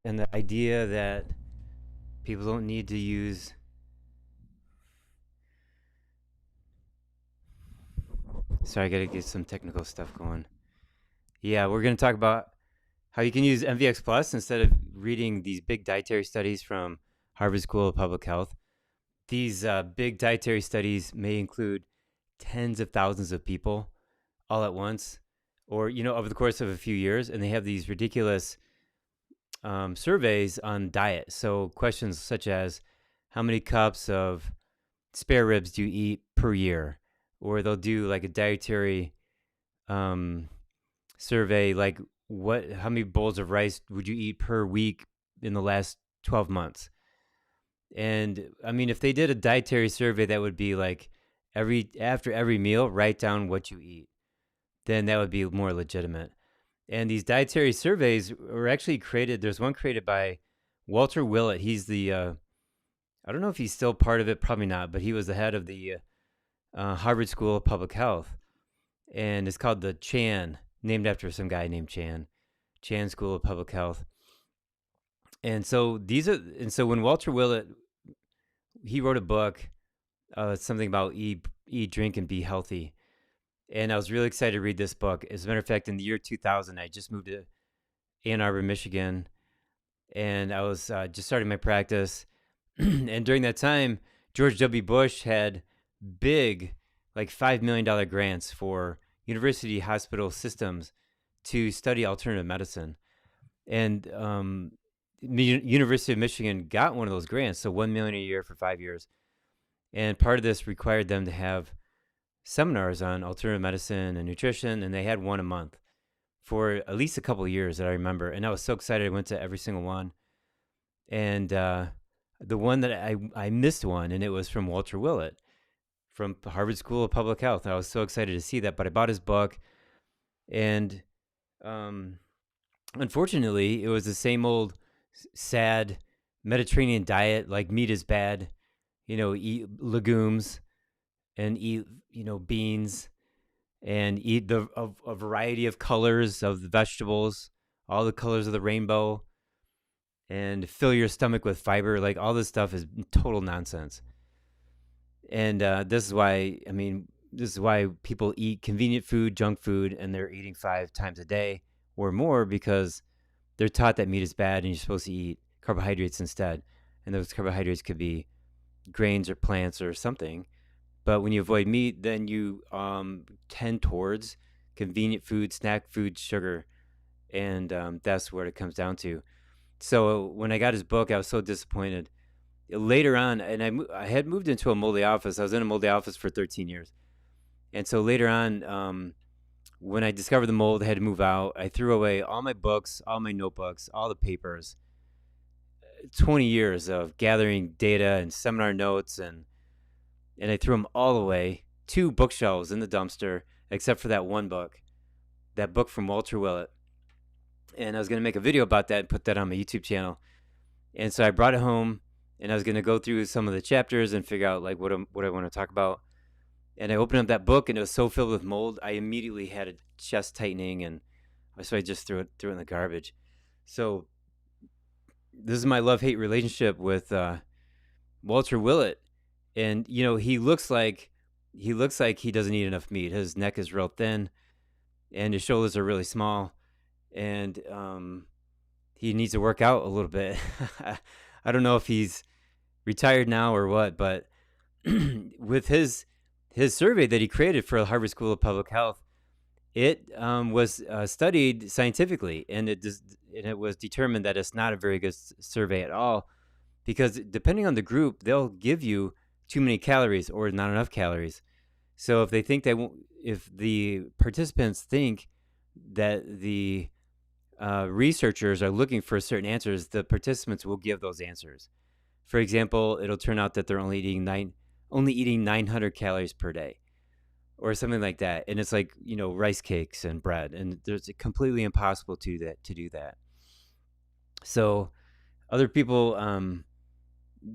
and the idea that people don't need to use. Sorry, I gotta get some technical stuff going. Yeah, we're gonna talk about how you can use MVX Plus instead of reading these big dietary studies from Harvard School of Public Health. These big dietary studies may include tens of thousands of people all at once, or over the course of a few years, and they have these ridiculous surveys on diet. So questions such as, how many cups of spare ribs do you eat per year? Or they'll do like a dietary survey, like how many bowls of rice would you eat per week in the last 12 months? And I mean, if they did a dietary survey that would be like after every meal, write down what you eat, then that would be more legitimate. And these dietary surveys were actually created. There's one created by Walter Willett. He's the, I don't know if he's still part of it, probably not, but he was the head of the Harvard School of Public Health. And it's called the Chan, named after some guy named Chan School of Public Health. And so when Walter Willett, he wrote a book, something about eat, drink, and be healthy. And I was really excited to read this book. As a matter of fact, in the year 2000, I just moved to Ann Arbor, Michigan, and I was just starting my practice. And during that time, George W. Bush had big, like $5 million grants for university hospital systems to study alternative medicine. And University of Michigan got one of those grants, so $1 million a year for 5 years. And part of this required them to have seminars on alternative medicine and nutrition, and they had one a month for at least a couple of years that I remember. And I was so excited. I went to every single one. And the one that I missed one, and it was from Walter Willett from Harvard School of Public Health. I was so excited to see that, but I bought his book, and unfortunately, it was the same old sad Mediterranean diet, like meat is bad, eat legumes and eat, beans, and eat a variety of colors of the vegetables, all the colors of the rainbow, and fill your stomach with fiber. Like, all this stuff is total nonsense. And this is why people eat convenient food, junk food, and they're eating 5 times a day or more, because they're taught that meat is bad and you're supposed to eat carbohydrates instead. And those carbohydrates could be grains or plants or something. But when you avoid meat, then you tend towards convenient food, snack food, sugar. And that's what it comes down to. So when I got his book, I was so disappointed. Later on, and I had moved into a moldy office. I was in a moldy office for 13 years. And so later on, when I discovered the mold, I had to move out. I threw away all my books, all my notebooks, all the papers. 20 years of gathering data and seminar notes, and I threw them all away. 2 bookshelves in the dumpster, except for that one book, that book from Walter Willett. And I was going to make a video about that and put that on my YouTube channel. And so I brought it home, and I was going to go through some of the chapters and figure out like what I want to talk about. And I opened up that book, and it was so filled with mold, I immediately had a chest tightening, and so I just threw it in the garbage. So this is my love-hate relationship with Walter Willett. And he looks like he doesn't eat enough meat. His neck is real thin, and his shoulders are really small, and he needs to work out a little bit. I don't know if he's retired now or what, but with his survey that he created for the Harvard School of Public Health, it was studied scientifically, and it was determined that it's not a very good survey at all, because depending on the group, they'll give you too many calories or not enough calories. So if they think if the participants think that the researchers are looking for certain answers, the participants will give those answers. For example, it'll turn out that they're only eating 900 calories per day, or something like that. And it's like, rice cakes and bread, and it's completely impossible to do that. So other people,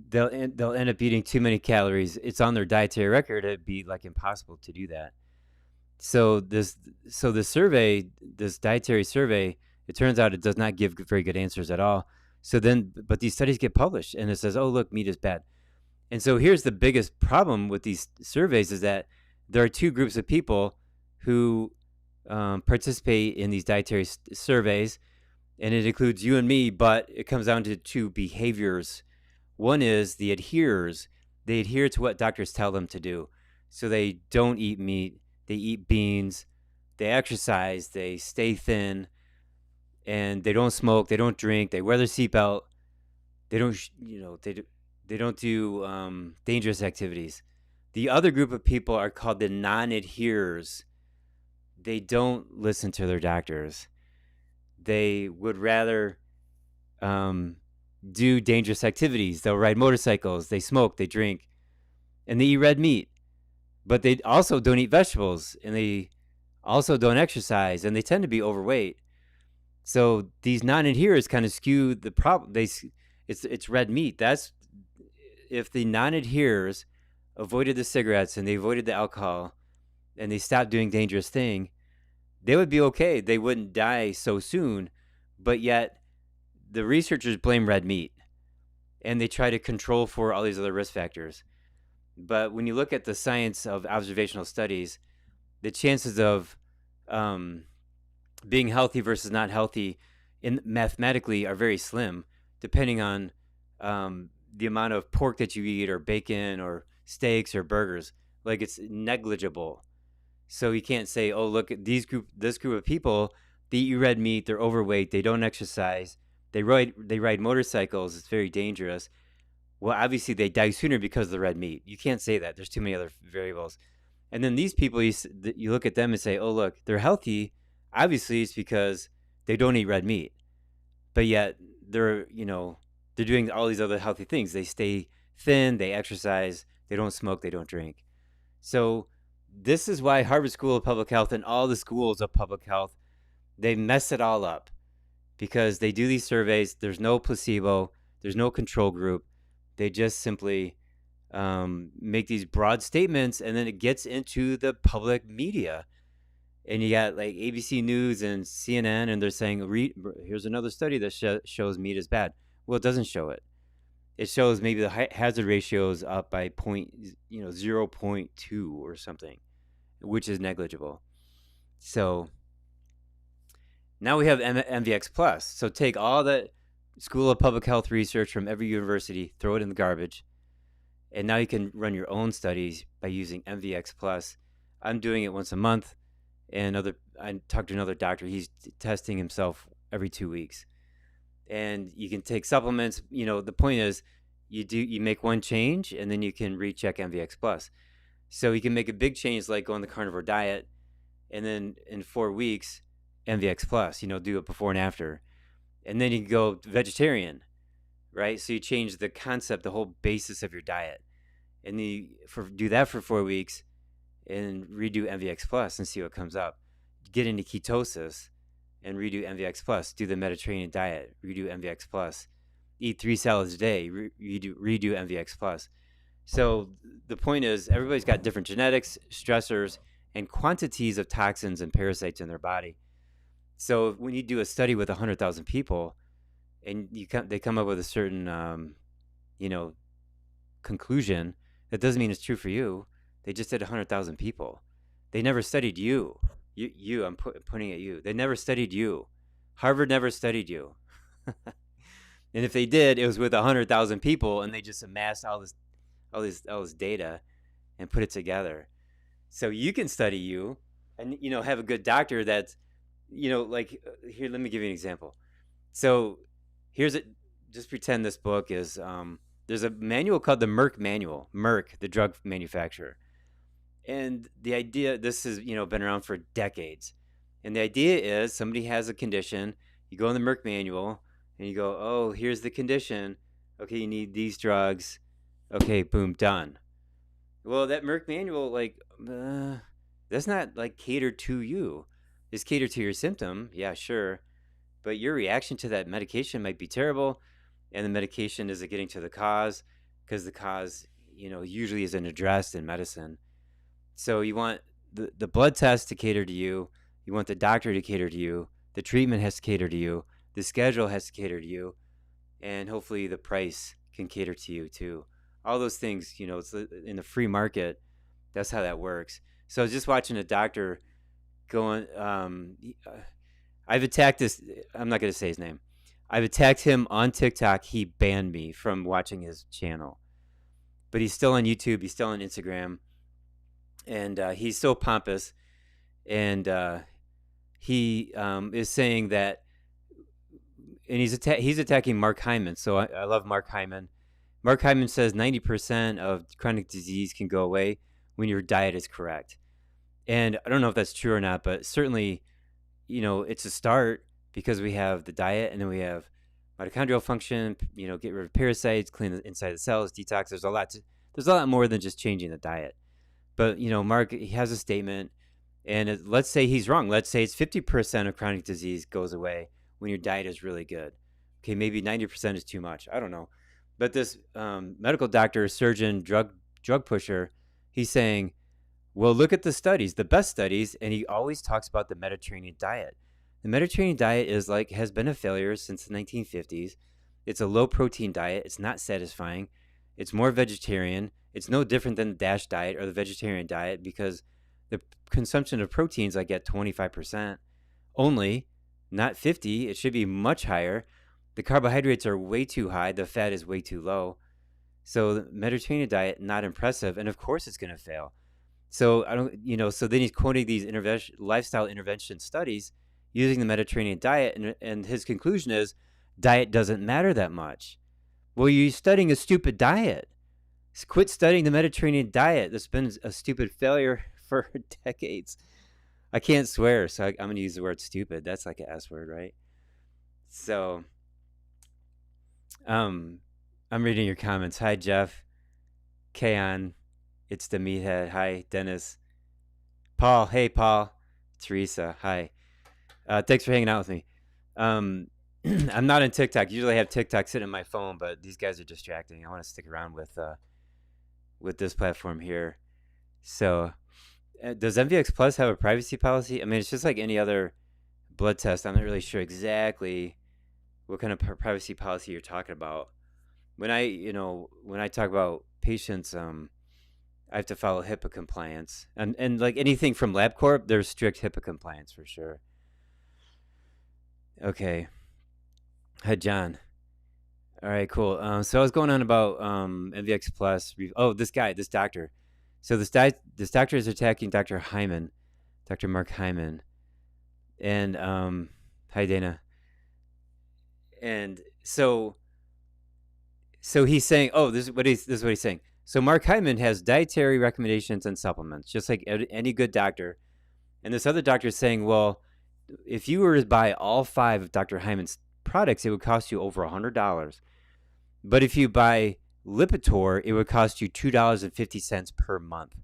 they'll end up eating too many calories. It's on their dietary record. It'd be like impossible to do that. So this dietary survey, it turns out it does not give very good answers at all. So then, but these studies get published and it says, oh, look, meat is bad. And so here's the biggest problem with these surveys is that there are two groups of people who participate in these dietary surveys, and it includes you and me, but it comes down to two behaviors. One is the adherers. They adhere to what doctors tell them to do. So they don't eat meat, they eat beans, they exercise, they stay thin, and they don't smoke, they don't drink, they wear their seatbelt, they don't, they don't do dangerous activities. The other group of people are called the non-adherers. They don't listen to their doctors. They would rather do dangerous activities. They'll ride motorcycles, they smoke, they drink, and they eat red meat. But they also don't eat vegetables, and they also don't exercise, and they tend to be overweight. So these non-adherers kind of skew the problem. It's red meat. That's if the non-adherers avoided the cigarettes and they avoided the alcohol and they stopped doing dangerous thing, they would be okay. They wouldn't die so soon. But yet the researchers blame red meat and they try to control for all these other risk factors. But when you look at the science of observational studies, the chances of being healthy versus not healthy mathematically are very slim, depending on the amount of pork that you eat or bacon or steaks or burgers. Like, it's negligible. So you can't say, oh, look at this group of people, they eat red meat, they're overweight, they don't exercise, they ride motorcycles, it's very dangerous. Well, obviously they die sooner because of the red meat. You can't say that. There's too many other variables. And then these people, you look at them and say, oh, look, they're healthy. Obviously it's because they don't eat red meat. But yet they're doing all these other healthy things. They stay thin, they exercise, they don't smoke, they don't drink. So this is why Harvard School of Public Health and all the schools of public health, they mess it all up because they do these surveys. There's no placebo. There's no control group. They just simply make these broad statements, and then it gets into the public media. And you got like ABC News and CNN, and they're saying, here's another study that shows meat is bad. Well, it doesn't show it. It shows maybe the hazard ratio is up by 0.2 or something, which is negligible. So now we have MVX Plus. So take all the School of Public Health research from every university, throw it in the garbage, and now you can run your own studies by using MVX Plus. I'm doing it once a month, and I talked to another doctor. He's testing himself every 2 weeks. And you can take supplements. The point is you make one change and then you can recheck MVX Plus. So you can make a big change like go on the carnivore diet, and then in 4 weeks, MVX Plus, do it before and after. And then you can go vegetarian, right? So you change the concept, the whole basis of your diet. And you do that for 4 weeks and redo MVX Plus and see what comes up. Get into ketosis and redo MVX Plus. Do the Mediterranean diet, redo MVX Plus. Eat 3 salads a day, redo MVX Plus. So the point is everybody's got different genetics, stressors, and quantities of toxins and parasites in their body. So when you do a study with 100,000 people and they come up with a certain, conclusion, that doesn't mean it's true for you. They just did 100,000 people. They never studied you. I'm pointing at you. They never studied you. Harvard never studied you. And if they did, it was with 100,000 people, and they just amassed all this data and put it together. So you can study you, and have a good doctor that's, like here. Let me give you an example. So just pretend this book is there's a manual called the Merck Manual. Merck, the drug manufacturer. And the idea, this has, been around for decades. And the idea is somebody has a condition, you go in the Merck Manual, and you go, oh, here's the condition. Okay, you need these drugs. Okay, boom, done. Well, that Merck Manual, that's not, catered to you. It's catered to your symptom, yeah, sure. But your reaction to that medication might be terrible, and the medication isn't getting to the cause, because the cause, usually isn't addressed in medicine. So you want the blood test to cater to you. You want the doctor to cater to you. The treatment has to cater to you. The schedule has to cater to you. and hopefully the price can cater to you too. All those things, it's in the free market. That's how that works. So I was just watching a doctor going. I've attacked this. I'm not going to say his name. I've attacked him on TikTok. He banned me from watching his channel, but he's still on YouTube. He's still on Instagram, and he's so pompous. And he is saying that, and he's attacking Mark Hyman. So I love Mark Hyman. Mark Hyman says 90% of chronic disease can go away when your diet is correct. And I don't know if that's true or not, but certainly, it's a start, because we have the diet, and then we have mitochondrial function, get rid of parasites, clean the inside of the cells, detox. There's a lot more than just changing the diet. But, Mark, he has a statement, and let's say he's wrong. Let's say it's 50% of chronic disease goes away when your diet is really good. Okay, maybe 90% is too much. I don't know. But this medical doctor, surgeon, drug pusher, he's saying, well, look at the studies, the best studies, and he always talks about the Mediterranean diet. The Mediterranean diet has been a failure since the 1950s. It's a low-protein diet. It's not satisfying. It's more vegetarian. It's no different than the DASH diet or the vegetarian diet, because the consumption of proteins at 25% only, not 50. It should be much higher. The carbohydrates are way too high. The fat is way too low. So the Mediterranean diet, not impressive. And of course it's going to fail. So so then he's quoting these lifestyle intervention studies using the Mediterranean diet. And his conclusion is diet doesn't matter that much. Well, you're studying a stupid diet. Quit studying the Mediterranean diet. That's been a stupid failure for decades. I can't swear, so I'm going to use the word stupid. That's like an S word, right? So, I'm reading your comments. Hi, Jeff. Kaon. It's the meathead. Hi, Dennis. Paul. Hey, Paul. Teresa. Hi. Thanks for hanging out with me. I'm not on TikTok. Usually I have TikTok sitting on my phone, but these guys are distracting. I want to stick around with this platform here. So, does MVX Plus have a privacy policy? I mean, it's just like any other blood test. I'm not really sure exactly what kind of privacy policy you're talking about. When I talk about patients, I have to follow HIPAA compliance, and like anything from LabCorp, there's strict HIPAA compliance for sure. Okay. Hi, John. All right, cool. So I was going on about MVX Plus. This doctor. So this doctor is attacking Dr. Hyman, Dr. Mark Hyman, and hi, Dana. And so he's saying, this is what he's saying. So Mark Hyman has dietary recommendations and supplements, just like any good doctor. And this other doctor is saying, well, if you were to buy all 5 of Dr. Hyman's products, it would cost you over $100. But if you buy Lipitor, it would cost you $2.50 per month.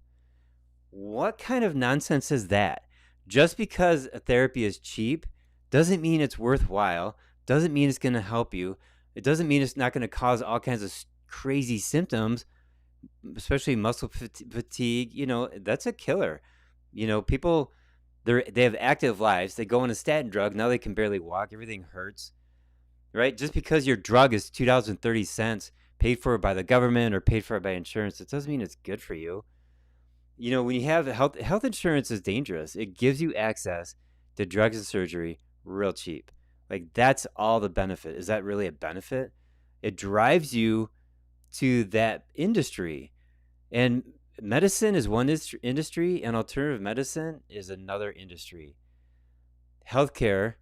What kind of nonsense is that? Just because a therapy is cheap doesn't mean it's worthwhile, doesn't mean it's going to help you. It doesn't mean it's not going to cause all kinds of crazy symptoms, especially muscle fatigue. That's a killer. People, they have active lives. They go on a statin drug. Now they can barely walk. Everything hurts, right? Just because your drug is $2.30 paid for by the government or paid for by insurance, it doesn't mean it's good for you. When you have health insurance is dangerous. It gives you access to drugs and surgery real cheap. Like, that's all the benefit. Is that really a benefit? It drives you to that industry. And medicine is one industry, and alternative medicine is another industry. Healthcare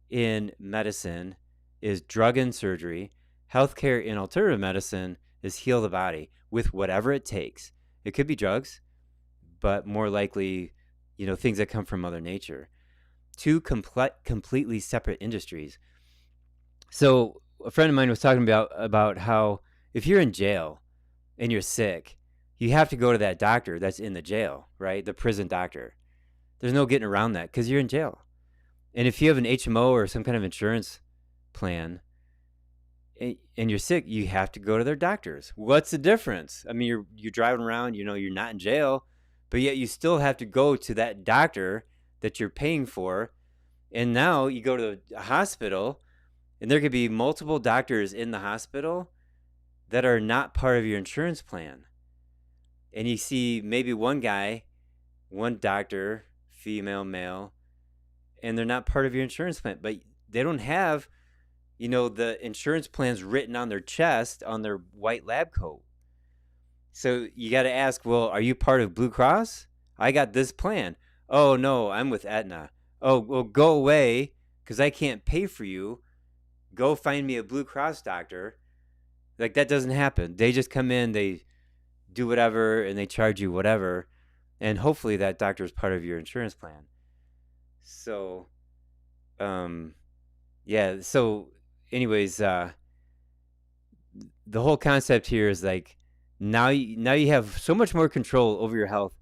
in medicine is drug and surgery. Healthcare in alternative medicine is heal the body with whatever it takes. It could be drugs, but more likely, things that come from Mother Nature. 2 completely separate industries. So a friend of mine was talking about how if you're in jail and you're sick, you have to go to that doctor that's in the jail, right? The prison doctor. There's no getting around that because you're in jail. And if you have an HMO or some kind of insurance plan and you're sick, you have to go to their doctors. What's the difference? I mean, you're driving around, you're not in jail, but yet you still have to go to that doctor that you're paying for. And now you go to a hospital And there could be multiple doctors in the hospital that are not part of your insurance plan. And you see maybe one guy, one doctor, female, male, and they're not part of your insurance plan, but they don't have, the insurance plans written on their chest on their white lab coat. So you got to ask, well, are you part of Blue Cross? I got this plan. Oh, no, I'm with Aetna. Oh, well, go away because I can't pay for you. Go find me a Blue Cross doctor. Like, that doesn't happen. They just come in, they do whatever, and they charge you whatever. And hopefully that doctor is part of your insurance plan. So, yeah. So, anyways, the whole concept here is like, now you have so much more control over your health,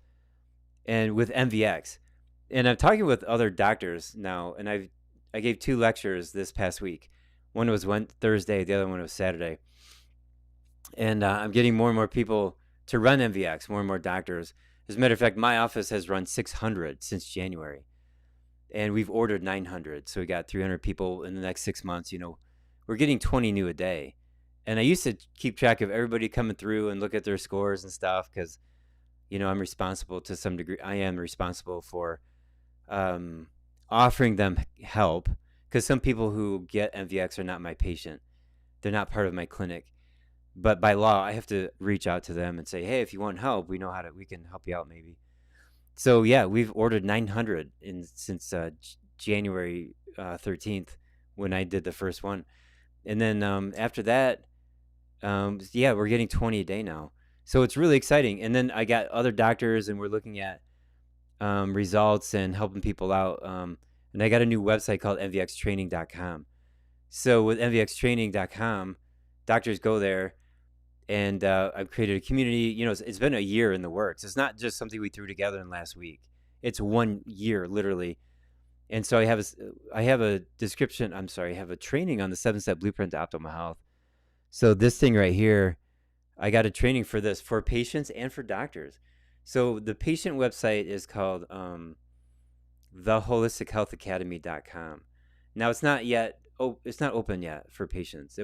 and with MVX. And I'm talking with other doctors now, and I gave 2 lectures this past week. One was Thursday, the other one was Saturday. And I'm getting more and more people to run MVX, more and more doctors. As a matter of fact, my office has run 600 since January, and we've ordered 900. So we got 300 people in the next 6 months. We're getting 20 new a day. And I used to keep track of everybody coming through and look at their scores and stuff because, I'm responsible to some degree. I am responsible for offering them help because some people who get MVX are not my patient. They're not part of my clinic. But by law, I have to reach out to them and say, hey, if you want help, we can help you out maybe. So, yeah, we've ordered 900 since January 13th when I did the first one. And then after that, we're getting 20 a day now. So it's really exciting. And then I got other doctors, and we're looking at results and helping people out. And I got a new website called MVXtraining.com. So with MVXtraining.com, doctors go there, and I've created a community. It's been a year in the works. It's not just something we threw together in last week. It's 1 year, literally. And so I have a description. I have a training on the 7-step blueprint to optimal health. So this thing right here, I got a training for this for patients and for doctors. So the patient website is called theholistichealthacademy.com. Now it's not yet. It's not open yet for patients.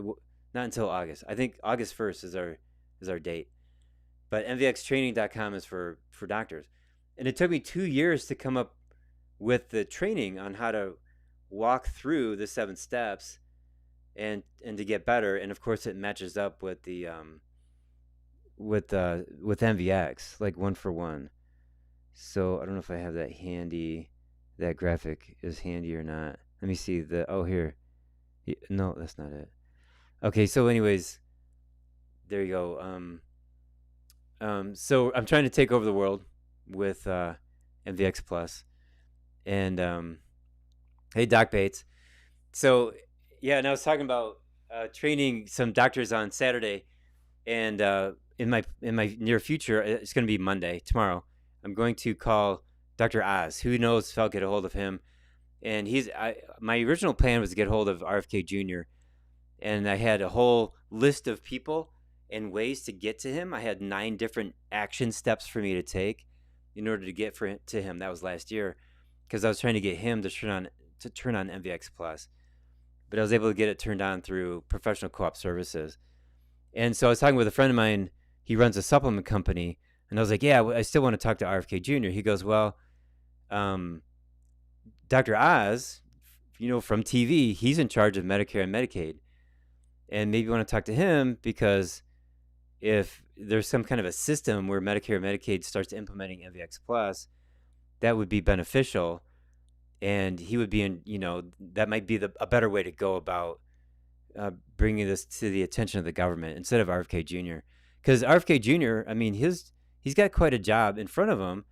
Not until August. I think August 1st is our date. But MVXtraining.com is for doctors. And it took me 2 years to come up with the training on how to walk through the 7 steps and to get better. And of course it matches up with the with MVX, like 1 for 1. So I don't know if I have that handy. That graphic is handy or not. Let me see here. No, that's not it. Okay, so anyways, there you go. So I'm trying to take over the world with MVX Plus. And hey, Doc Bates. So yeah, and I was talking about training some doctors on Saturday, and in my near future, it's going to be Monday, tomorrow. I'm going to call Dr. Oz. Who knows if I'll get a hold of him? And my original plan was to get hold of RFK Jr., and I had a whole list of people and ways to get to him. I had 9 different action steps for me to take in order to get to him. That was last year, because I was trying to get him to turn on MVX Plus, but I was able to get it turned on through professional co-op services. And so I was talking with a friend of mine. He runs a supplement company, and I was like, yeah, I still want to talk to RFK Jr. He goes, well, Dr. Oz, from TV, he's in charge of Medicare and Medicaid. And maybe you want to talk to him because if there's some kind of a system where Medicare and Medicaid starts implementing MVX Plus, that would be beneficial. And he would be that might be a better way to go about bringing this to the attention of the government instead of RFK Jr. Because RFK Jr., he's got quite a job in front of him,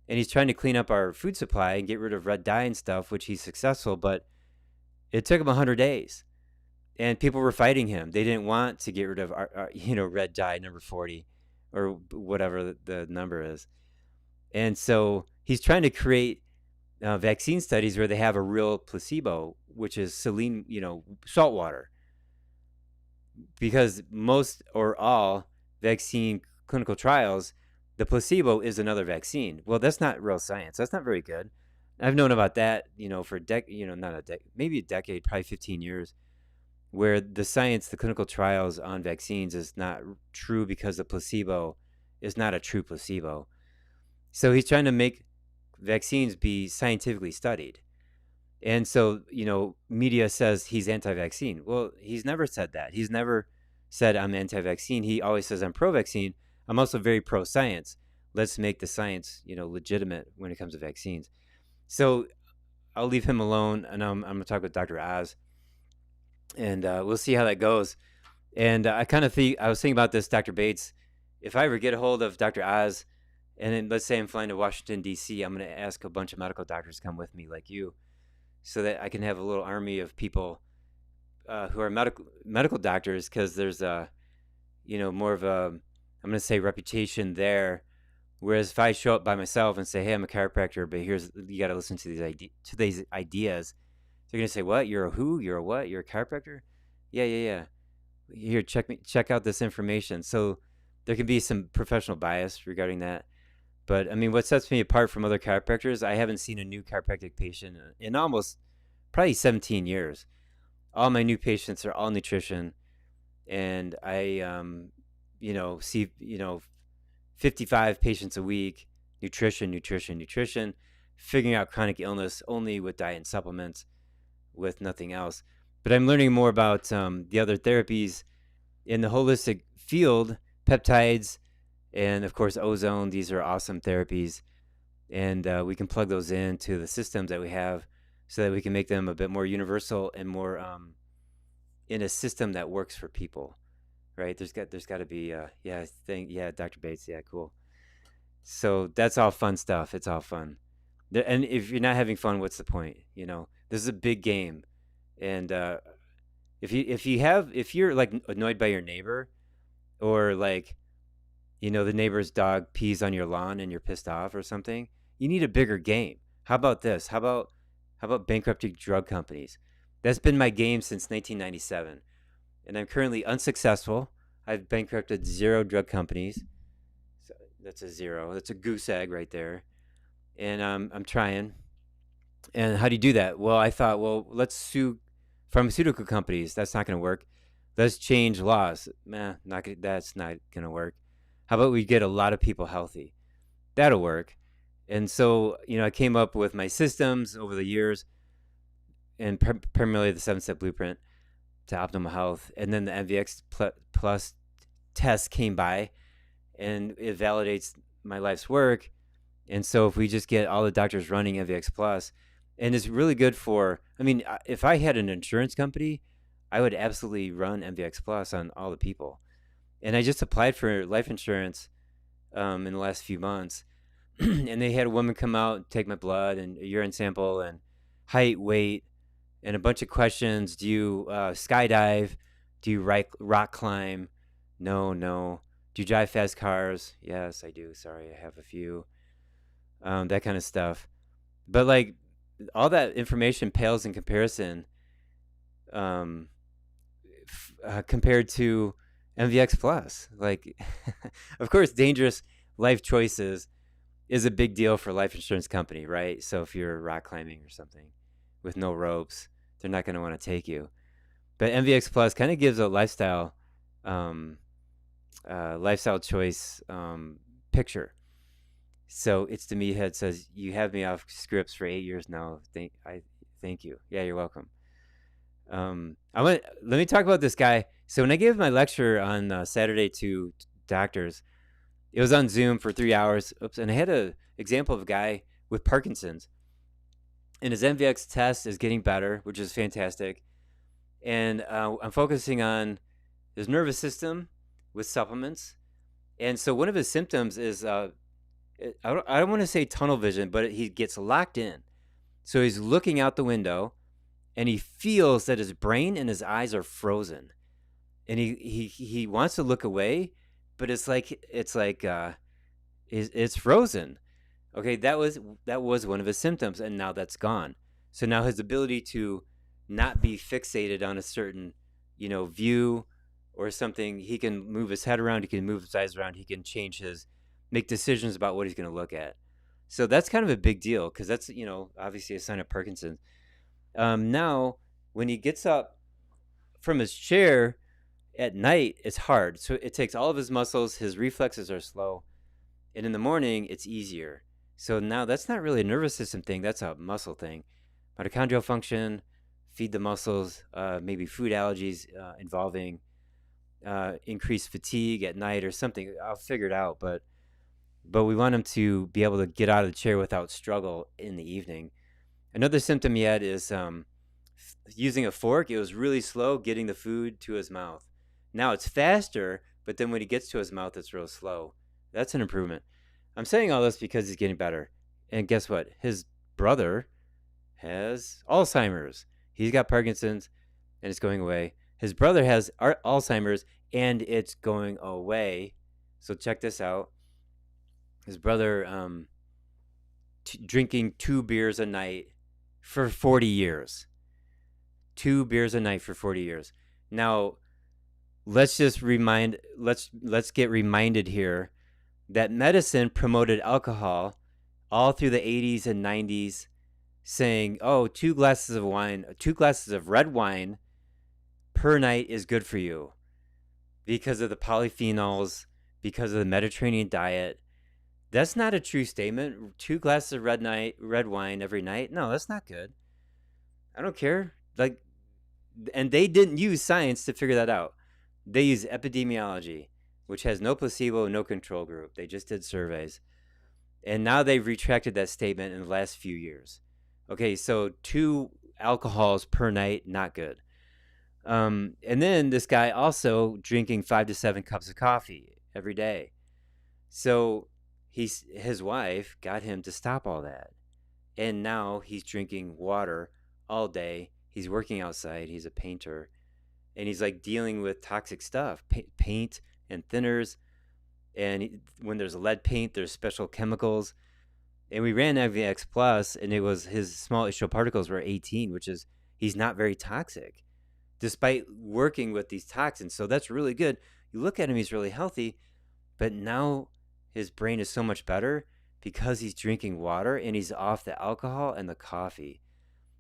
and he's trying to clean up our food supply and get rid of red dye and stuff, which he's successful, but it took him 100 days. And people were fighting him. They didn't want to get rid of red dye number 40 or whatever the number is. And so he's trying to create vaccine studies where they have a real placebo, which is saline, salt water. Because most or all vaccine clinical trials, the placebo is another vaccine. Well, that's not real science. That's not very good. I've known about that, for maybe a decade, probably 15 years. where the science, the clinical trials on vaccines is not true because the placebo is not a true placebo. So he's trying to make vaccines be scientifically studied. And so, media says he's anti-vaccine. Well, he's never said that. He's never said I'm anti-vaccine. He always says I'm pro-vaccine. I'm also very pro-science. Let's make the science, legitimate when it comes to vaccines. So I'll leave him alone, and I'm going to talk with Dr. Oz, and we'll see how that goes. And I was thinking about this, Dr. Bates. If I ever get a hold of Dr. Oz, and then let's say I'm flying to Washington, D.C., I'm going to ask a bunch of medical doctors to come with me like you, so that I can have a little army of people who are medical doctors, because there's more of a, I'm going to say, reputation there. Whereas if I show up by myself and say, hey, I'm a chiropractor, but you got to listen to these ideas, they're going to say, what? You're a who? You're a what? You're a chiropractor? Yeah. Here, check out this information. So there can be some professional bias regarding that. But I mean, what sets me apart from other chiropractors, I haven't seen a new chiropractic patient in almost probably 17 years. All my new patients are all nutrition, and I, see, 55 patients a week, nutrition, figuring out chronic illness only with diet and supplements, with nothing else. But I'm learning more about the other therapies in the holistic field, peptides, and of course ozone. These are awesome therapies, and we can plug those into the systems that we have, so that we can make them a bit more universal and more in a system that works for people, right? There's got to be Dr. Bates, yeah, cool. So that's all fun stuff. It's all fun, and if you're not having fun, what's the point? This is a big game, and if you're like annoyed by your neighbor, or like, the neighbor's dog pees on your lawn and you're pissed off or something, you need a bigger game. How about this? How about bankrupting drug companies? That's been my game since 1997, and I'm currently unsuccessful. I've bankrupted 0 drug companies. So that's a 0. That's a goose egg right there. And I'm trying. And how do you do that? Well, I thought, let's sue pharmaceutical companies. That's not going to work. Let's change laws. That's not going to work. How about we get a lot of people healthy? That'll work. And so, I came up with my systems over the years, and primarily the 7-step blueprint to optimal health. And then the MVX Plus test came by, and it validates my life's work. And so if we just get all the doctors running MVX Plus, and it's really good for, if I had an insurance company, I would absolutely run MVX Plus on all the people. And I just applied for life insurance in the last few months. And they had a woman come out, take my blood and a urine sample and height, weight, and a bunch of questions. Do you skydive? Do you rock climb? No. Do you drive fast cars? Yes, I do. Sorry, I have a few. That kind of stuff. But like, all that information pales in comparison compared to MVX Plus. Like, of course, dangerous life choices is a big deal for a life insurance company, right? So if you're rock climbing or something with no ropes, they're not going to want to take you. But MVX Plus kind of gives a lifestyle choice picture. So it's to me, it says, you have me off scripts for 8 years now. Thank you. Yeah, you're welcome. Let me talk about this guy. So when I gave my lecture on Saturday to doctors, it was on Zoom for 3 hours. And I had an example of a guy with Parkinson's, and his MVX test is getting better, which is fantastic. And I'm focusing on his nervous system with supplements. And so one of his symptoms is, I don't want to say tunnel vision, but he gets locked in. So he's looking out the window, and he feels that his brain and his eyes are frozen. And he wants to look away, but it's frozen. Okay, that was one of his symptoms, and now that's gone. So now his ability to not be fixated on a certain, view or something, he can move his head around, he can move his eyes around, he can make decisions about what he's going to look at. So that's kind of a big deal, because that's, obviously a sign of Parkinson's. Now, when he gets up from his chair at night, it's hard. So it takes all of his muscles. His reflexes are slow. And in the morning, it's easier. So now that's not really a nervous system thing. That's a muscle thing. Mitochondrial function, feed the muscles, maybe food allergies involving increased fatigue at night or something. I'll figure it out. But we want him to be able to get out of the chair without struggle in the evening. Another symptom he had is using a fork. It was really slow getting the food to his mouth. Now it's faster, but then when he gets to his mouth, it's real slow. That's an improvement. I'm saying all this because he's getting better. And guess what? His brother has Alzheimer's. He's got Parkinson's, and it's going away. His brother has Alzheimer's, and it's going away. So check this out. His brother drinking 2 beers a night for 40 years. 2 beers a night for 40 years. Now, let's get reminded here that medicine promoted alcohol all through the 80s and 90s, saying, oh, 2 glasses of red wine per night is good for you because of the polyphenols, because of the Mediterranean diet. That's not a true statement. 2 glasses of red wine every night. No, that's not good. I don't care. And they didn't use science to figure that out. They used epidemiology, which has no placebo, no control group. They just did surveys. And now they've retracted that statement in the last few years. Okay, so 2 alcohols per night, not good. And then this guy also drinking 5 to 7 cups of coffee every day. So his wife got him to stop all that. And now he's drinking water all day. He's working outside. He's a painter. And he's dealing with toxic stuff, paint and thinners. And when there's lead paint, there's special chemicals. And we ran MVX Plus, and his small isotopes particles were 18, which is, he's not very toxic, despite working with these toxins. So that's really good. You look at him, he's really healthy, but now his brain is so much better because he's drinking water and he's off the alcohol and the coffee.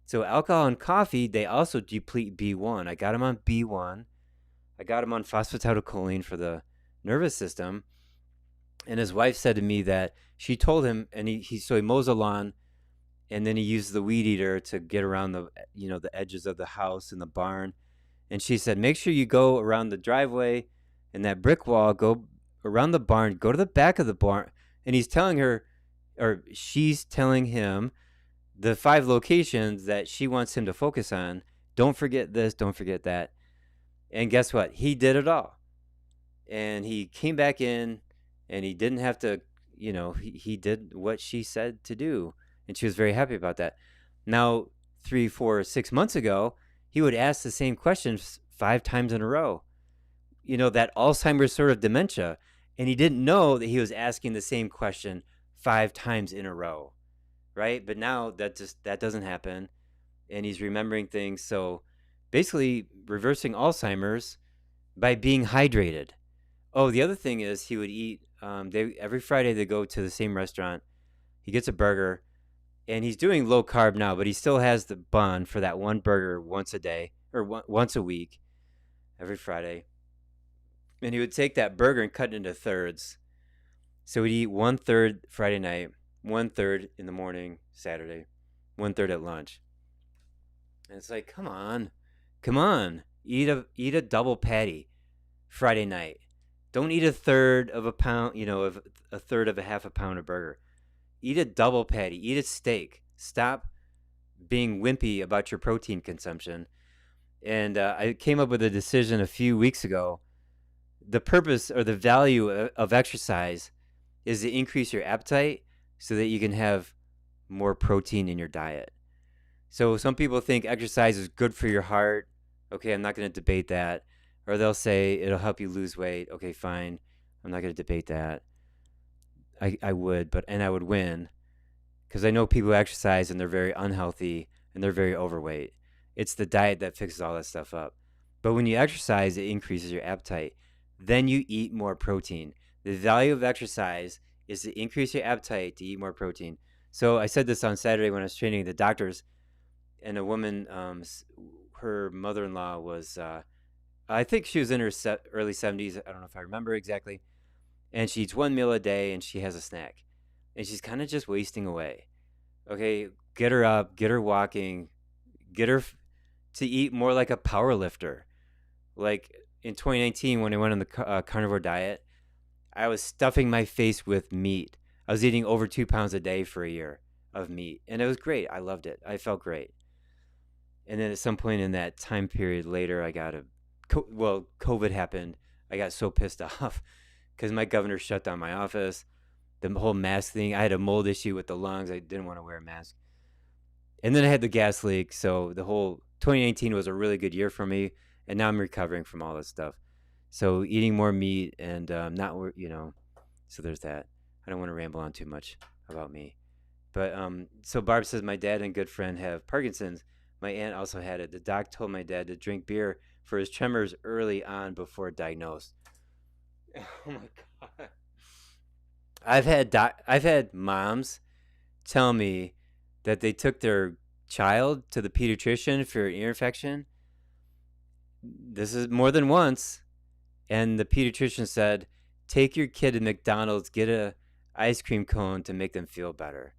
So alcohol and coffee, they also deplete B1. I got him on B1. I got him on phosphatidylcholine for the nervous system. And his wife said to me that she told him, and he mows the lawn, and then he used the weed eater to get around the edges of the house and the barn. And she said, make sure you go around the driveway and that brick wall, go around the barn, go to the back of the barn. And she's telling him the 5 locations that she wants him to focus on. Don't forget this, don't forget that. And guess what? He did it all. And he came back in, and he didn't have to, he did what she said to do. And she was very happy about that. Now, 3, 4, 6 months ago, he would ask the same questions 5 times in a row. That Alzheimer's sort of dementia. And he didn't know that he was asking the same question 5 times in a row. Right? But now that doesn't happen. And he's remembering things. So basically reversing Alzheimer's by being hydrated. Oh, the other thing is he would eat, every Friday they go to the same restaurant. He gets a burger, and he's doing low carb now, but he still has the bun for that one burger once a day, or once a week, every Friday. And he would take that burger and cut it into thirds. So he'd eat 1/3 Friday night, 1/3 in the morning, Saturday, 1/3 at lunch. And it's like, come on, eat a double patty Friday night. Don't eat 1/3 of a pound, of 1/3 of a half a pound of burger. Eat a double patty. Eat a steak. Stop being wimpy about your protein consumption. And I came up with a decision a few weeks ago. The purpose or the value of exercise is to increase your appetite so that you can have more protein in your diet. So some people think exercise is good for your heart. Okay, I'm not going to debate that. Or they'll say it'll help you lose weight. Okay, fine. I'm not going to debate that. I would win, because I know people who exercise and they're very unhealthy and they're very overweight. It's the diet that fixes all that stuff up. But when you exercise, it increases your appetite. Then you eat more protein. The value of exercise is to increase your appetite to eat more protein. So I said this on Saturday when I was training the doctors, and a woman, her mother-in-law was I think she was in her early 70s. I don't know if I remember exactly. And she eats one meal a day and she has a snack. And she's kind of just wasting away. Okay, get her up, get her walking, get her to eat more like a power lifter. Like in 2019, when I went on the carnivore diet, I was stuffing my face with meat. I was eating over 2 pounds a day for a year of meat. And it was great. I loved it. I felt great. And then at some point in that time period later, I got COVID happened. I got so pissed off because my governor shut down my office. The whole mask thing, I had a mold issue with the lungs. I didn't want to wear a mask. And then I had the gas leak. So the whole 2019 was a really good year for me. And now I'm recovering from all this stuff. So eating more meat and so there's that. I don't want to ramble on too much about me. But so Barb says my dad and good friend have Parkinson's. My aunt also had it. The doc told my dad to drink beer for his tremors early on before diagnosed. Oh my god. I've had moms tell me that they took their child to the pediatrician for an ear infection. This is more than once. And the pediatrician said, take your kid to McDonald's, get a ice cream cone to make them feel better.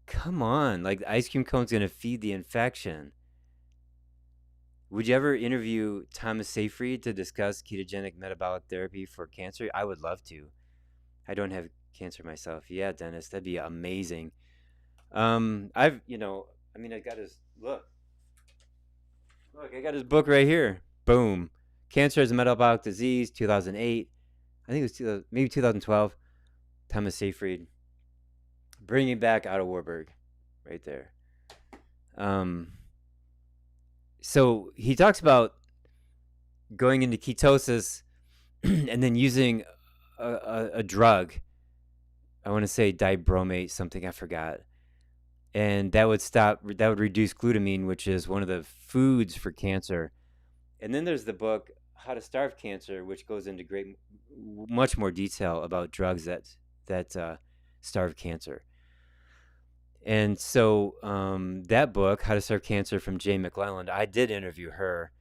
Come on, like the ice cream cone's going to feed the infection. Would you ever interview Thomas Seyfried to discuss ketogenic metabolic therapy for cancer? I would love to. I don't have cancer myself. Yeah, Dennis, that'd be amazing. I got his look, I got his book right here. Boom. Cancer is a Metabolic Disease, 2008. I think it was maybe 2012. Thomas Seyfried. Bringing back Otto Warburg. Right there. So he talks about going into ketosis and then using a drug. I want to say dibromate, something I forgot. And that would reduce glutamine, which is one of the foods for cancer. And then there's the book How to Starve Cancer, which goes into much more detail about drugs that starve cancer. And so that book, How to Starve Cancer, from Jane McClelland, I did interview her.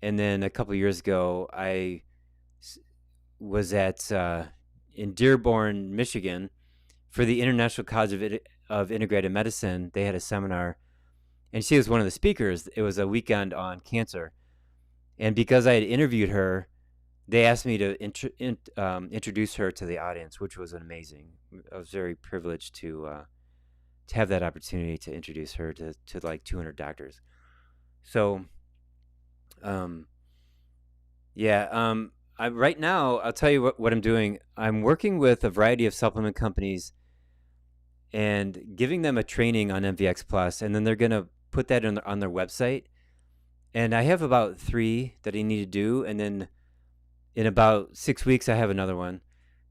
And then a couple years ago, I was in Dearborn, Michigan, for the International College of Integrative Medicine. They had a seminar, and she was one of the speakers. It was a weekend on cancer. And because I had interviewed her, they asked me to introduce her to the audience, which was amazing. I was very privileged to have that opportunity to introduce her to like 200 doctors. So, right now, I'll tell you what I'm doing. I'm working with a variety of supplement companies and giving them a training on MVX Plus, and then they're going to put that on their website. And I have about 3 that I need to do, and then in about 6 weeks, I have another one.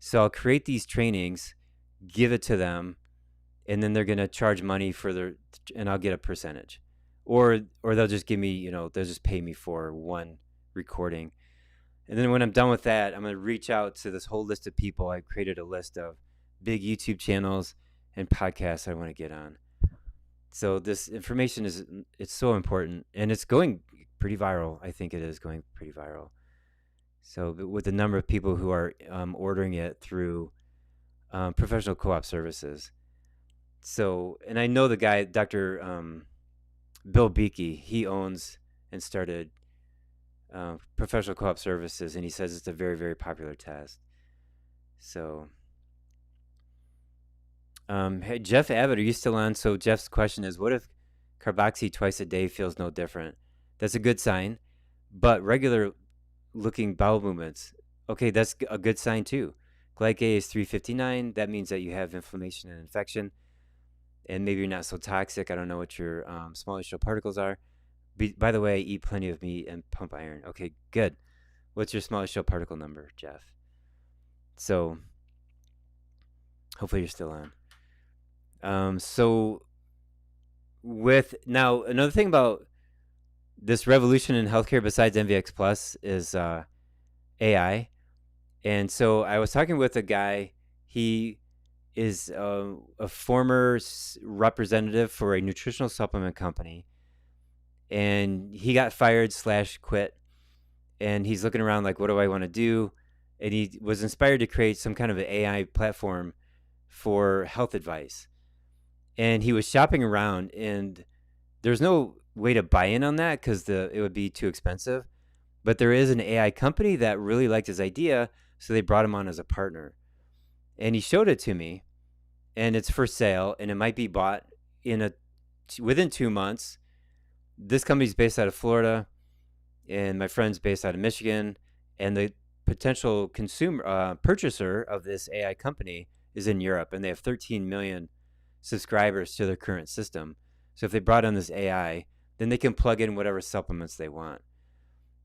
So I'll create these trainings, give it to them, and then they're going to charge money and I'll get a percentage. Or they'll just give me, they'll just pay me for one recording. And then when I'm done with that, I'm going to reach out to this whole list of people. I created a list of big YouTube channels and podcasts I want to get on. So this information it's so important, and it's going pretty viral. I think it is going pretty viral. So with the number of people who are ordering it through professional co-op services. So, and I know the guy, Dr. Bill Beakey, he owns and started professional co-op services, and he says it's a very, very popular test. So, hey, Jeff Abbott, are you still on? So Jeff's question is, what if carboxy twice a day feels no different? That's a good sign, but regular looking bowel movements, okay, that's a good sign too. Glycase is 359. That means that you have inflammation and infection, and maybe you're not so toxic. I don't know what your small molecule particles are. By the way, eat plenty of meat and pump iron. Okay, good. What's your small molecule particle number, Jeff? So hopefully you're still on. So with now, another thing about this revolution in healthcare besides MVX Plus is AI. And so I was talking with a guy. He is a former representative for a nutritional supplement company, and he got fired / quit. and he's looking around like, what do I want to do? And he was inspired to create some kind of an AI platform for health advice. And he was shopping around, and there's no way to buy in on that because it would be too expensive. But there is an AI company that really liked his idea, so they brought him on as a partner. And he showed it to me, and it's for sale, and it might be bought within 2 months. This company's based out of Florida, and my friend's based out of Michigan, and the potential consumer purchaser of this AI company is in Europe, and they have 13 million subscribers to their current system. So if they brought on this AI, then they can plug in whatever supplements they want.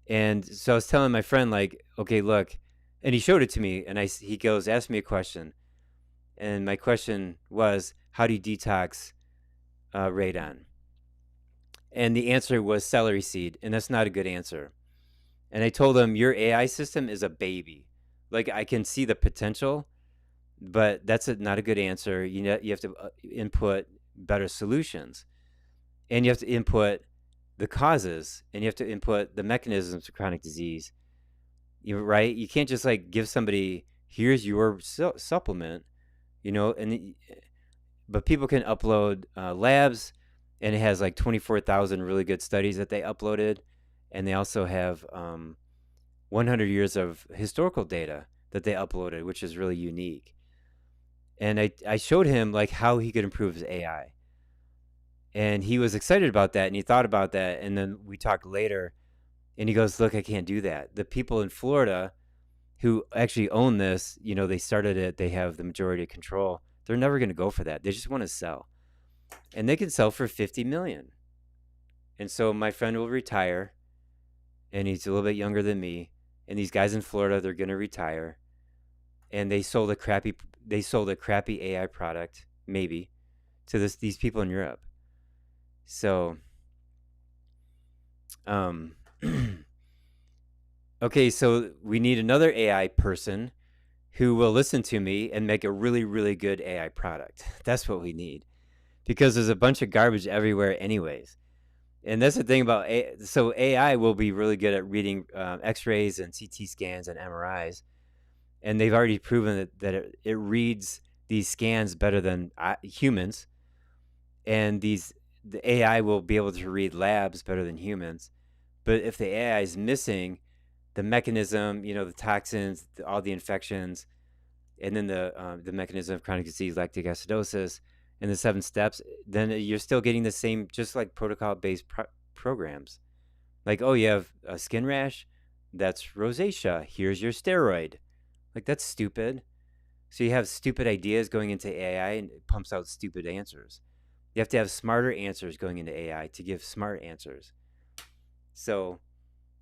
And so I was telling my friend, like, okay, look, and he showed it to me, and he goes, ask me a question. And my question was, how do you detox radon? And the answer was celery seed, and that's not a good answer. And I told him, your AI system is a baby. Like, I can see the potential, but that's not a good answer. You have to input better solutions, and you have to input the causes, and you have to input the mechanisms of chronic disease. Right? You can't just like give somebody, here's your supplement, but people can upload labs, and it has like 24,000 really good studies that they uploaded, and they also have 100 years of historical data that they uploaded, which is really unique. And I showed him like how he could improve his AI, and he was excited about that, and he thought about that, and then we talked later, and he goes, look, I can't do that. The people in Florida who actually own this, they started it, they have the majority of control. They're never going to go for that. They just want to sell, and they can sell for 50 million. And so my friend will retire, and he's a little bit younger than me, and these guys in Florida, they're going to retire, and they sold a crappy AI product, maybe, to these people in Europe. So okay, so we need another AI person who will listen to me and make a really, really good AI product. That's what we need, because there's a bunch of garbage everywhere anyways. And that's the thing about AI. So AI will be really good at reading x-rays and CT scans and MRIs. And they've already proven that it reads these scans better than humans. And the AI will be able to read labs better than humans. But if the AI is missing the mechanism, the toxins, all the infections, and then the mechanism of chronic disease, lactic acidosis, and the 7 steps, then you're still getting the same, just like protocol-based programs. Like, oh, you have a skin rash? That's rosacea. Here's your steroid. Like, that's stupid. So you have stupid ideas going into AI, and it pumps out stupid answers. You have to have smarter answers going into AI to give smart answers. So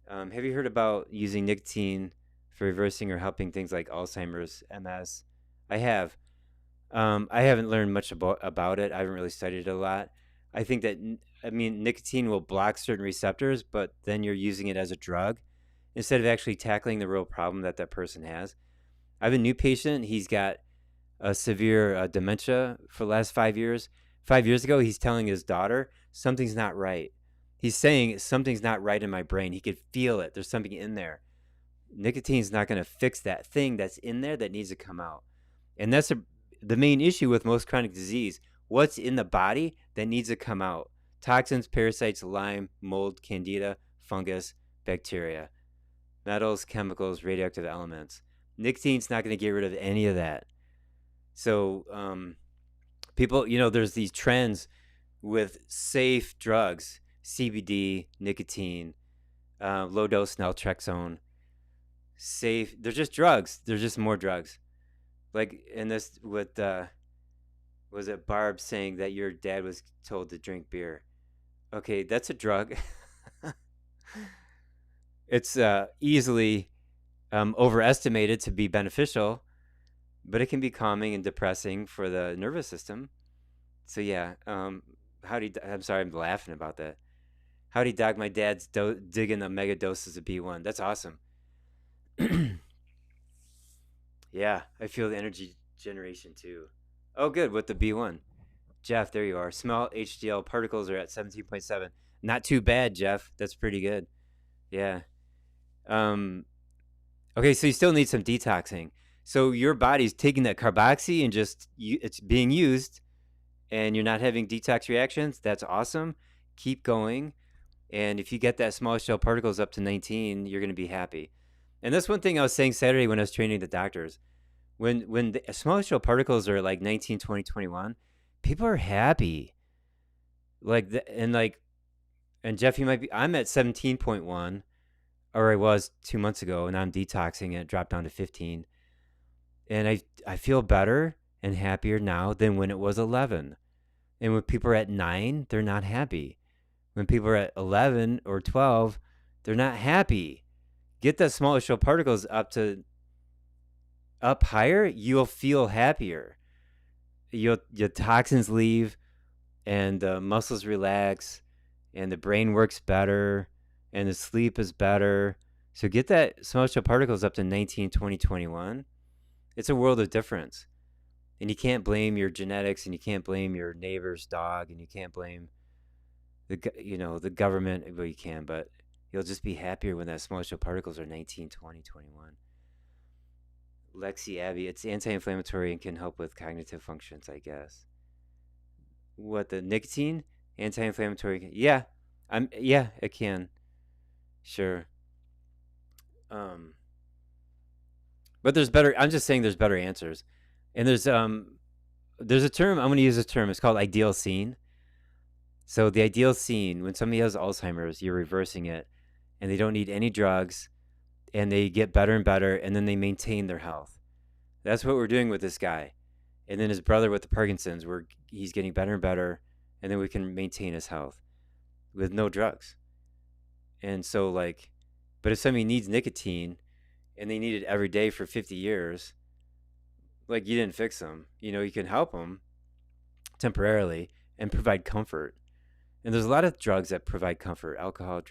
have you heard about using nicotine for reversing or helping things like Alzheimer's, MS? I have. I haven't learned much about it. I haven't really studied it a lot. I think that, nicotine will block certain receptors, but then you're using it as a drug instead of actually tackling the real problem that person has. I have a new patient. He's got a severe dementia for the last 5 years. 5 years ago, he's telling his daughter, something's not right. He's saying, something's not right in my brain. He could feel it. There's something in there. Nicotine's not going to fix that thing that's in there that needs to come out. And that's the main issue with most chronic disease. What's in the body that needs to come out? Toxins, parasites, Lyme, mold, candida, fungus, bacteria, metals, chemicals, radioactive elements. Nicotine's not going to get rid of any of that. So people, there's these trends with safe drugs, CBD, nicotine, low dose naltrexone. Safe. They're just drugs. They're just more drugs. Like in this, with was it Barb saying that your dad was told to drink beer? Okay, that's a drug. It's easily overestimated to be beneficial, but it can be calming and depressing for the nervous system. So yeah, I'm sorry, I'm laughing about that. Howdy, Doc. My dad's digging the mega doses of B1. That's awesome. Yeah, I feel the energy generation too. Oh, good, with the B1. Jeff, there you are. Small HDL particles are at 17.7. Not too bad, Jeff. That's pretty good. Yeah. Um, okay, so you still need some detoxing. So your body's taking that carboxy and just it's being used, and you're not having detox reactions. That's awesome. Keep going. And if you get that small shell particles up to 19, you're going to be happy. And that's one thing I was saying Saturday when I was training the doctors. When the small shell particles are like 19, 20, 21, people are happy. And Jeff, you might be. I'm at 17.1, or I was 2 months ago, and I'm detoxing it. Dropped down to 15, and I feel better and happier now than when it was 11. And when people are at 9, they're not happy. When people are at 11 or 12, they're not happy. Get the small shell particles up higher, you'll feel happier. Your toxins leave, and the muscles relax, and the brain works better, and the sleep is better. So get that small shell particles up to 19, 20, 21. It's a world of difference. And you can't blame your genetics, and you can't blame your neighbor's dog, and you can't blame the government. Well, you can, but you'll just be happier when that small shell particles are 19, 20, 21. Lexi Abbey, it's anti-inflammatory and can help with cognitive functions, I guess. What, the nicotine? Anti-inflammatory? Yeah. Yeah, it can. Sure. But there's better. I'm just saying there's better answers. And there's a term, I'm going to use a term. It's called ideal scene. So the ideal scene, when somebody has Alzheimer's, you're reversing it, and they don't need any drugs, and they get better and better, and then they maintain their health. That's what we're doing with this guy. And then his brother with the Parkinson's, he's getting better and better, and then we can maintain his health with no drugs. And so, but if somebody needs nicotine and they need it every day for 50 years, you didn't fix them. You can help them temporarily and provide comfort. And there's a lot of drugs that provide comfort: alcohol,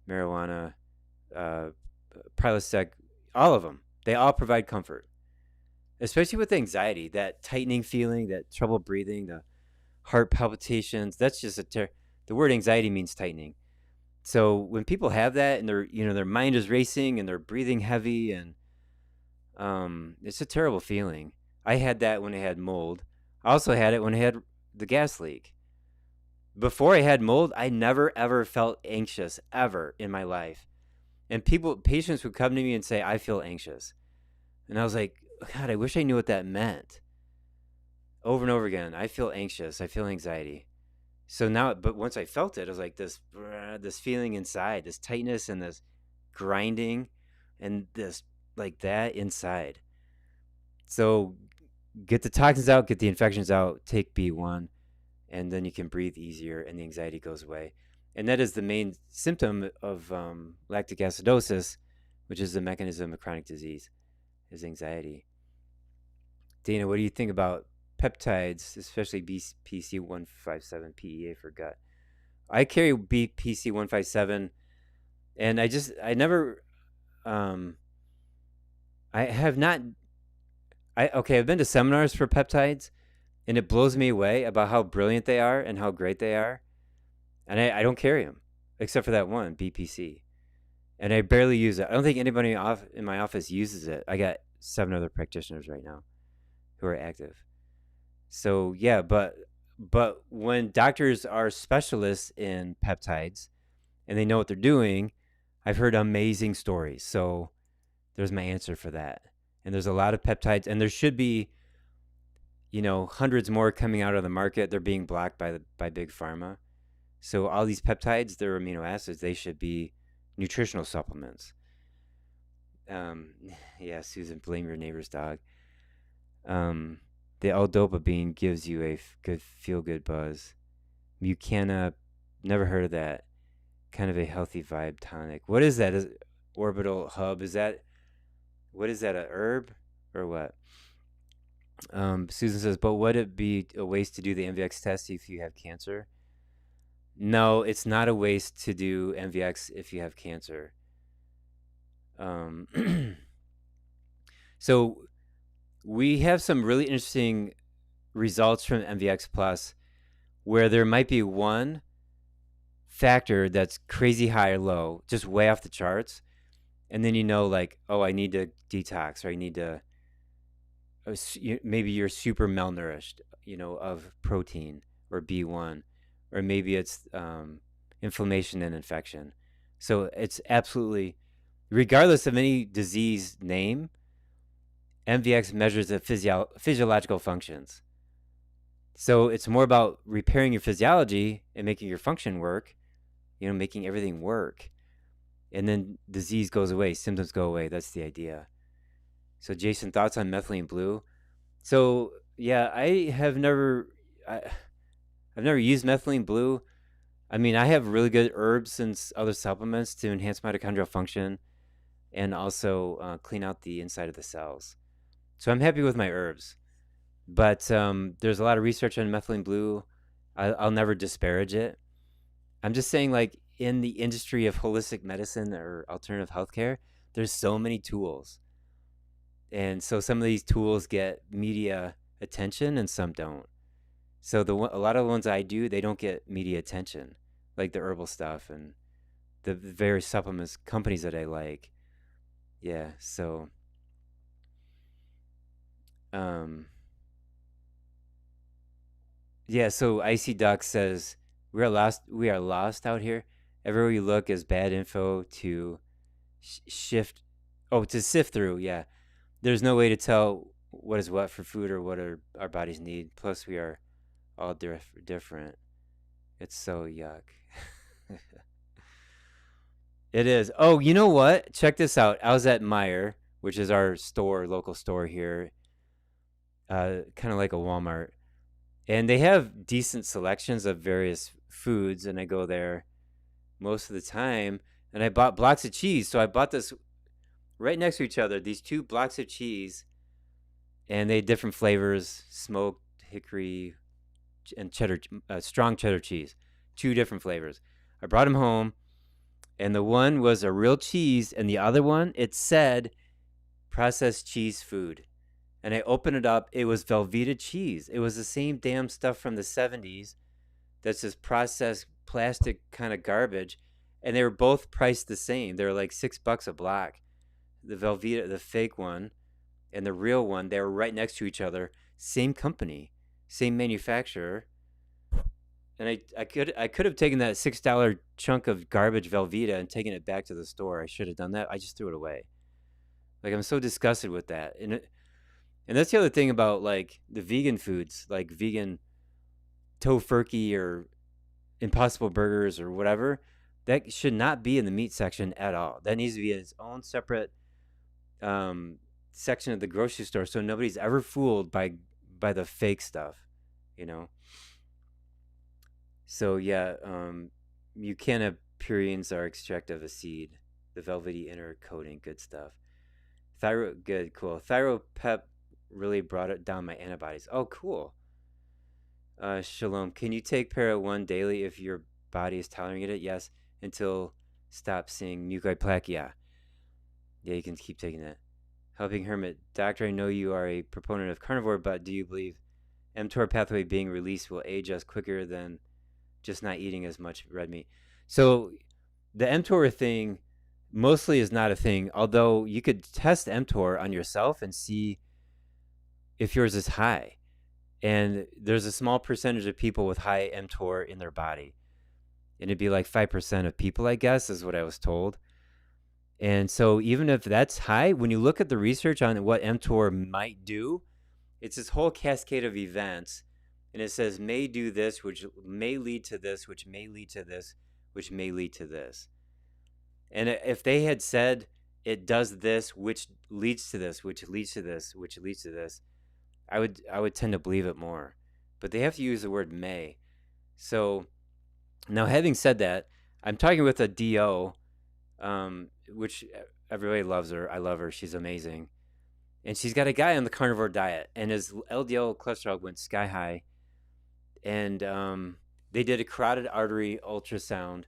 marijuana, Prilosec, all of them. They all provide comfort, especially with anxiety, that tightening feeling, that trouble breathing, the heart palpitations. That's just the word anxiety means tightening. So when people have that, and their mind is racing and they're breathing heavy, and it's a terrible feeling. I had that when I had mold. I also had it when I had the gas leak. Before I had mold, I never ever felt anxious ever in my life. And patients would come to me and say, I feel anxious. And I was like, God, I wish I knew what that meant. Over and over again, I feel anxious. I feel anxiety. So now, but once I felt it, I was like this feeling inside, this tightness and this grinding and this that inside. So get the toxins out, get the infections out, take B1, and then you can breathe easier and the anxiety goes away. And that is the main symptom of lactic acidosis, which is the mechanism of chronic disease, is anxiety. Dana, what do you think about peptides, especially BPC157 PEA for gut? I carry BPC157, and I've been to seminars for peptides, and it blows me away about how brilliant they are and how great they are. And I don't carry them, except for that one, BPC. And I barely use it. I don't think anybody in my office uses it. I got 7 other practitioners right now who are active. So, yeah, but when doctors are specialists in peptides and they know what they're doing, I've heard amazing stories. So there's my answer for that. And there's a lot of peptides, and there should be hundreds more coming out of the market. They're being blocked by big pharma. So all these peptides, they're amino acids. They should be nutritional supplements. Yeah, Susan, blame your neighbor's dog. The L-dopa bean gives you a good feel-good buzz. Mucana, never heard of that. Kind of a healthy vibe tonic. What is that? Orbital hub? What is that, a herb or what? Susan says, but would it be a waste to do the MVX test if you have cancer? No, it's not a waste to do MVX if you have cancer. So we have some really interesting results from MVX Plus where there might be one factor that's crazy high or low, just way off the charts, and then like, oh, I need to detox, or I need to maybe you're super malnourished, of protein or B1, or maybe it's inflammation and infection. So it's absolutely, regardless of any disease name, MVX measures the physiological functions. So it's more about repairing your physiology and making your function work, making everything work. And then disease goes away, symptoms go away. That's the idea. So Jason, thoughts on methylene blue? So yeah, I've never used methylene blue. I mean, I have really good herbs and other supplements to enhance mitochondrial function and also clean out the inside of the cells. So I'm happy with my herbs. But there's a lot of research on methylene blue. I'll never disparage it. I'm just saying, like, in the industry of holistic medicine or alternative healthcare, there's so many tools. And so some of these tools get media attention and some don't. So a lot of the ones I do, they don't get media attention, like the herbal stuff and the various supplements companies that I like. Yeah, so yeah, so Icy Duck says we are lost out here. Everywhere you look is bad info to sift through. Yeah, there's no way to tell what is what for food or what our bodies need. Plus, we are all different. It's so yuck. It is. Oh, you know what? Check this out. I was at Meijer, which is our local store here, kind of like a Walmart. And they have decent selections of various foods, and I go there most of the time. And I bought blocks of cheese. So I bought this right next to each other, these two blocks of cheese, and they had different flavors: smoked hickory and cheddar, strong cheddar cheese. Two different flavors. I brought them home, and the one was a real cheese, and the other one, it said processed cheese food. And I opened it up. It was Velveeta cheese. It was the same damn stuff from the 70s. That's this processed plastic kind of garbage. And they were both priced the same. They were like $6 a block. The Velveeta, the fake one, and the real one, they were right next to each other. Same company, same manufacturer. And I could have taken that $6 chunk of garbage Velveeta and taken it back to the store. I should have done that. I just threw it away. Like, I'm so disgusted with that. And that's the other thing about, like, the vegan foods, like vegan tofurkey or Impossible Burgers or whatever. That should not be in the meat section at all. That needs to be in its own separate section of the grocery store, so nobody's ever fooled by the fake stuff, So yeah, Mucana purines are extract of a seed, the velvety inner coating, good stuff. Good, cool. Thyropep really brought it down my antibodies. Oh, cool. Shalom. Can you take Para 1 daily if your body is tolerating it? Yes, until stop seeing mucoid plaque. Yeah, you can keep taking that. Helping Hermit. Doctor, I know you are a proponent of carnivore, but do you believe mTOR pathway being released will age us quicker than just not eating as much red meat? So the mTOR thing mostly is not a thing, although you could test mTOR on yourself and see if yours is high. And there's a small percentage of people with high mTOR in their body. And it'd be like 5% of people, I guess, is what I was told. And so even if that's high, when you look at the research on what mTOR might do, it's this whole cascade of events. And it says may do this, which may lead to this, which may lead to this, which may lead to this. And if they had said it does this, which leads to this, which leads to this, which leads to this, I would tend to believe it more. But they have to use the word may. So now, having said that, I'm talking with a DO, which everybody loves her. I love her. She's amazing. And she's got a guy on the carnivore diet, and his LDL cholesterol went sky high. And they did a carotid artery ultrasound,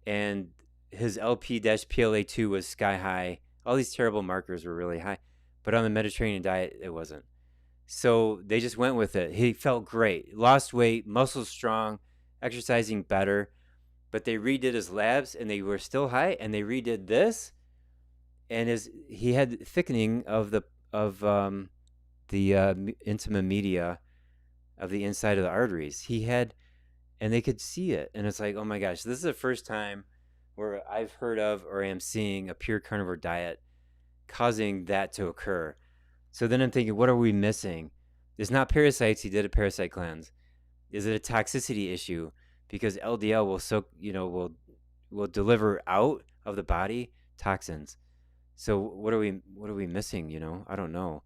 and his LP-PLA2 was sky high. All these terrible markers were really high. But on the Mediterranean diet, it wasn't. So they just went with it. He felt great. Lost weight, muscles strong, exercising better. but they redid his labs and they were still high, and they redid this, and he had thickening of the intima media of the inside of the arteries. He had, and they could see it, and it's like, oh my gosh, this is the first time where I've heard of or am seeing a pure carnivore diet causing that to occur. So then I'm thinking, what are we missing? It's not parasites. He did a parasite cleanse. Is it a toxicity issue? Because LDL will soak, will deliver out of the body toxins. So what are we missing? I don't know.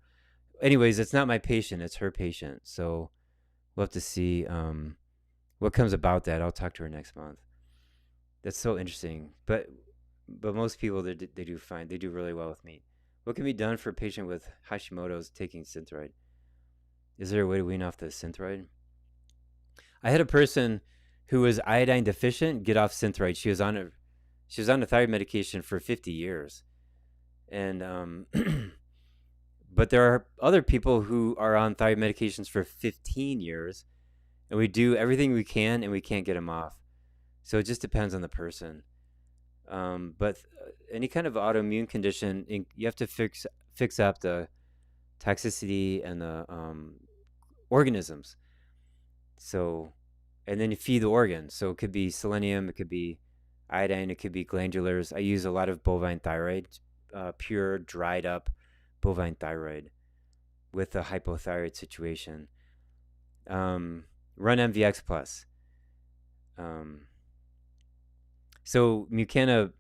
Anyways, it's not my patient, it's her patient. So we'll have to see what comes about that. I'll talk to her next month. That's so interesting. But most people, they do fine. They do really well with meat. What can be done for a patient with Hashimoto's taking Synthroid? Is there a way to wean off the Synthroid? I had a person who was iodine deficient get off Synthroid. She was on a thyroid medication for 50 years. And but there are other people who are on thyroid medications for 15 years, and we do everything we can, and we can't get them off. So it just depends on the person. But any kind of autoimmune condition, you have to fix up the toxicity and the organisms. So, and then you feed the organs. So it could be selenium, it could be iodine, it could be glandulars. I use a lot of bovine thyroid, pure dried up bovine thyroid with a hypothyroid situation. Run MVX Plus. So Mucana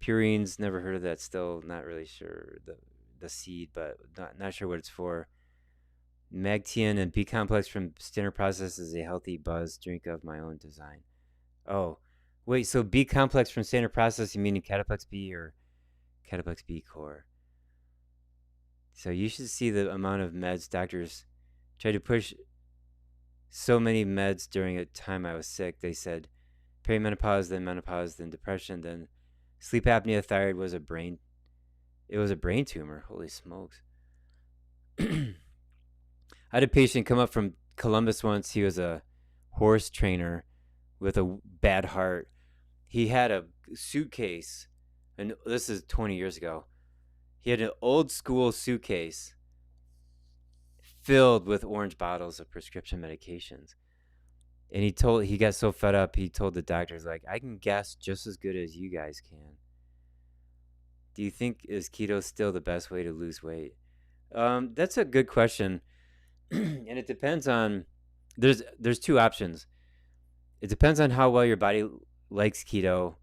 purines, never heard of that. Still not really sure the seed, but not sure what it's for. Magtian and B complex from Standard Process is a healthy buzz drink of my own design. Oh, wait. So B complex from Standard Process, you mean Cataplex B or Cataplex B core? So you should see the amount of meds doctors tried to push. So many meds during a time I was sick. They said perimenopause, then menopause, then depression, then sleep apnea. Thyroid was a brain. It was a brain tumor. Holy smokes. I had a patient come up from Columbus once. He was a horse trainer with a bad heart. He had a suitcase, and this is 20 years ago. He had an old school suitcase filled with orange bottles of prescription medications. And he got so fed up, he told the doctors, like, I can guess just as good as you guys can. Do you think is keto still the best way to lose weight? That's a good question. And it depends on, there's two options. It depends on how well your body likes keto,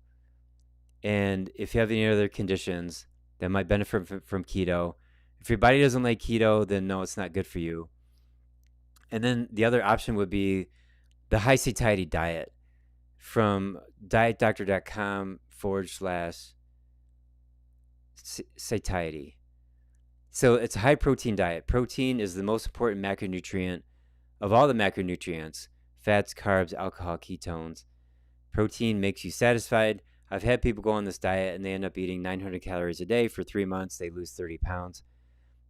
and if you have any other conditions that might benefit from keto. If your body doesn't like keto, then no, it's not good for you. And then the other option would be the high satiety diet from dietdoctor.com/satiety. So it's a high protein diet. Protein is the most important macronutrient of all the macronutrients: fats, carbs, alcohol, ketones. Protein makes you satisfied. I've had people go on this diet and they end up eating 900 calories a day for 3 months. They lose 30 pounds.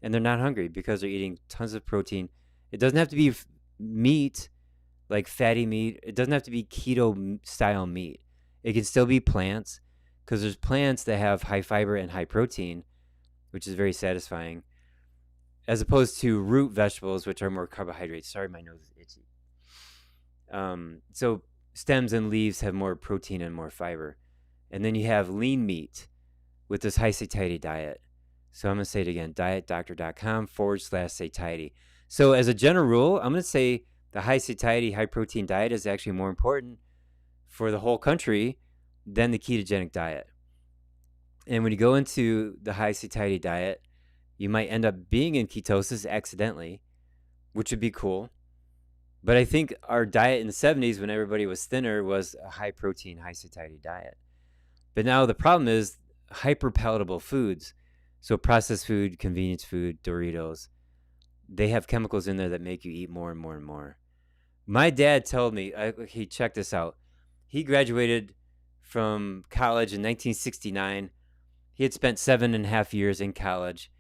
And they're not hungry because they're eating tons of protein. It doesn't have to be meat, like fatty meat. It doesn't have to be keto style meat. It can still be plants, because there's plants that have high fiber and high protein, which is very satisfying, as opposed to root vegetables, which are more carbohydrates. Sorry, my nose is itchy. So stems and leaves have more protein and more fiber. And then you have lean meat with this high satiety diet. So I'm going to say it again, dietdoctor.com/satiety. So as a general rule, I'm going to say the high satiety, high protein diet is actually more important for the whole country than the ketogenic diet. And when you go into the high satiety diet, you might end up being in ketosis accidentally, which would be cool. But I think our diet in the 70s, when everybody was thinner, was a high protein, high satiety diet. But now the problem is hyper palatable foods. So processed food, convenience food, Doritos, they have chemicals in there that make you eat more and more and more. My dad told me, check this out. He graduated from college in 1969. He had spent 7.5 years in college.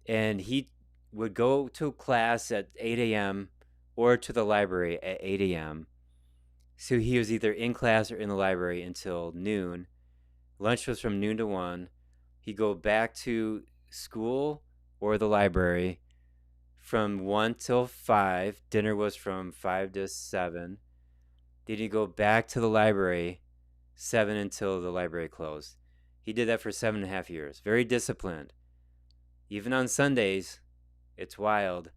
And he would go to class at 8 a.m. or to the library at 8 a.m., So he was either in class or in the library until noon. Lunch was from noon to 1. He'd go back to school or the library from 1 till 5. Dinner was from 5 to 7. Then he'd go back to the library 7 until the library closed. He did that for 7.5 years. Very disciplined. Even on Sundays, it's wild.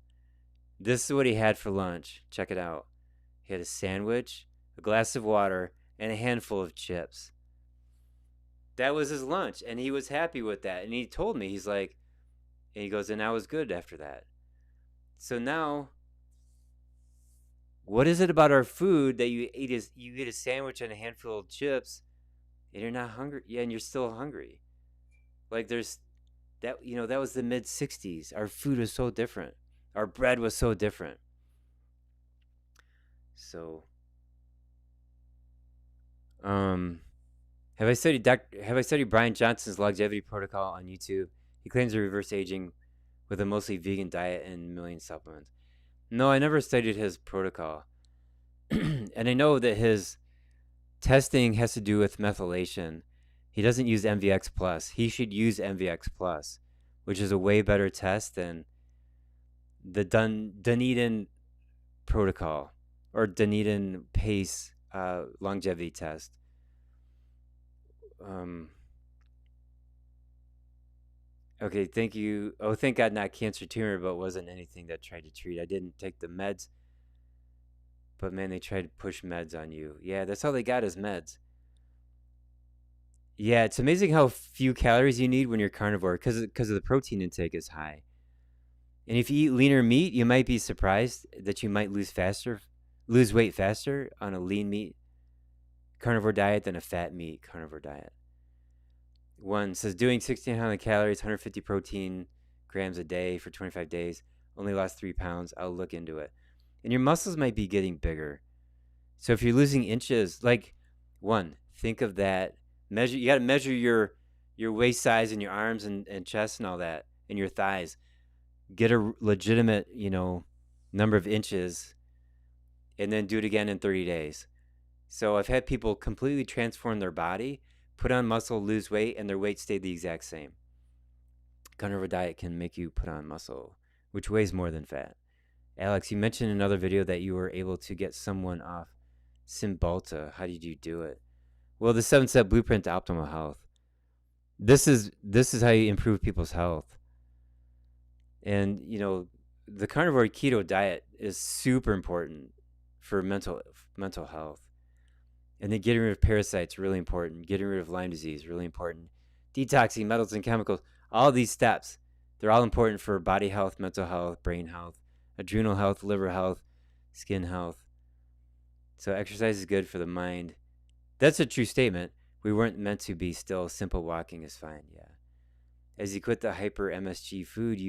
This is what he had for lunch. Check it out. He had a sandwich, a glass of water, and a handful of chips. That was his lunch, and he was happy with that. And he told me, he's like, and he goes, and I was good after that. So now, what is it about our food that you eat a sandwich and a handful of chips, and you're not hungry? Yeah, and you're still hungry. Like there's that, that was the mid 60s. Our food was so different. Our bread was so different. So, have I studied Brian Johnson's longevity protocol on YouTube? He claims to reverse aging with a mostly vegan diet and million supplements. No, I never studied his protocol. And I know that his testing has to do with methylation. He doesn't use MVX Plus. He should use MVX Plus, which is a way better test than the Dunedin protocol or Dunedin pace longevity test. Okay, thank you. Oh, thank God, not cancer tumor, but it wasn't anything that tried to treat. I didn't take the meds, but man, they tried to push meds on you. Yeah, that's all they got is meds. Yeah, it's amazing how few calories you need when you're carnivore because of the protein intake is high. And if you eat leaner meat, you might be surprised that you might lose weight faster on a lean meat carnivore diet than a fat meat carnivore diet. One says doing 1,600 calories, 150 protein grams a day for 25 days, only lost 3 pounds. I'll look into it. And your muscles might be getting bigger. So if you're losing inches, think of that. You got to measure your waist size and your arms and chest and all that, and your thighs. Get a legitimate, number of inches, and then do it again in 30 days. So I've had people completely transform their body, put on muscle, lose weight, and their weight stayed the exact same. Carnivore diet can make you put on muscle, which weighs more than fat. Alex, you mentioned in another video that you were able to get someone off Cymbalta. How did you do it? Well, the 7-step blueprint to optimal health. This is how you improve people's health. And, the carnivore keto diet is super important for mental health. And then getting rid of parasites, really important. Getting rid of Lyme disease, really important. Detoxing metals and chemicals, all these steps, they're all important for body health, mental health, brain health, adrenal health, liver health, skin health. So exercise is good for the mind. That's a true statement. We weren't meant to be still. Simple walking is fine, yeah. As you quit the hyper MSG food,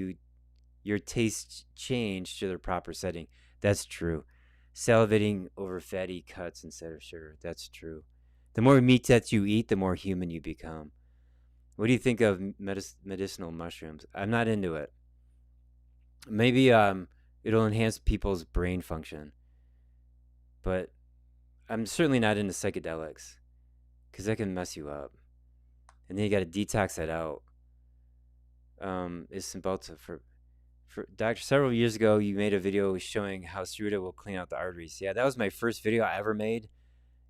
your tastes change to their proper setting. That's true. Salivating over fatty cuts instead of sugar. That's true. The more meat that you eat, the more human you become. What do you think of medicinal mushrooms? I'm not into it. Maybe it'll enhance people's brain function. But I'm certainly not into psychedelics because that can mess you up. And then you got to detox that out. Is Cymbalta for Doctor, several years ago, you made a video showing how Ceruta will clean out the arteries. Yeah, that was my first video I ever made,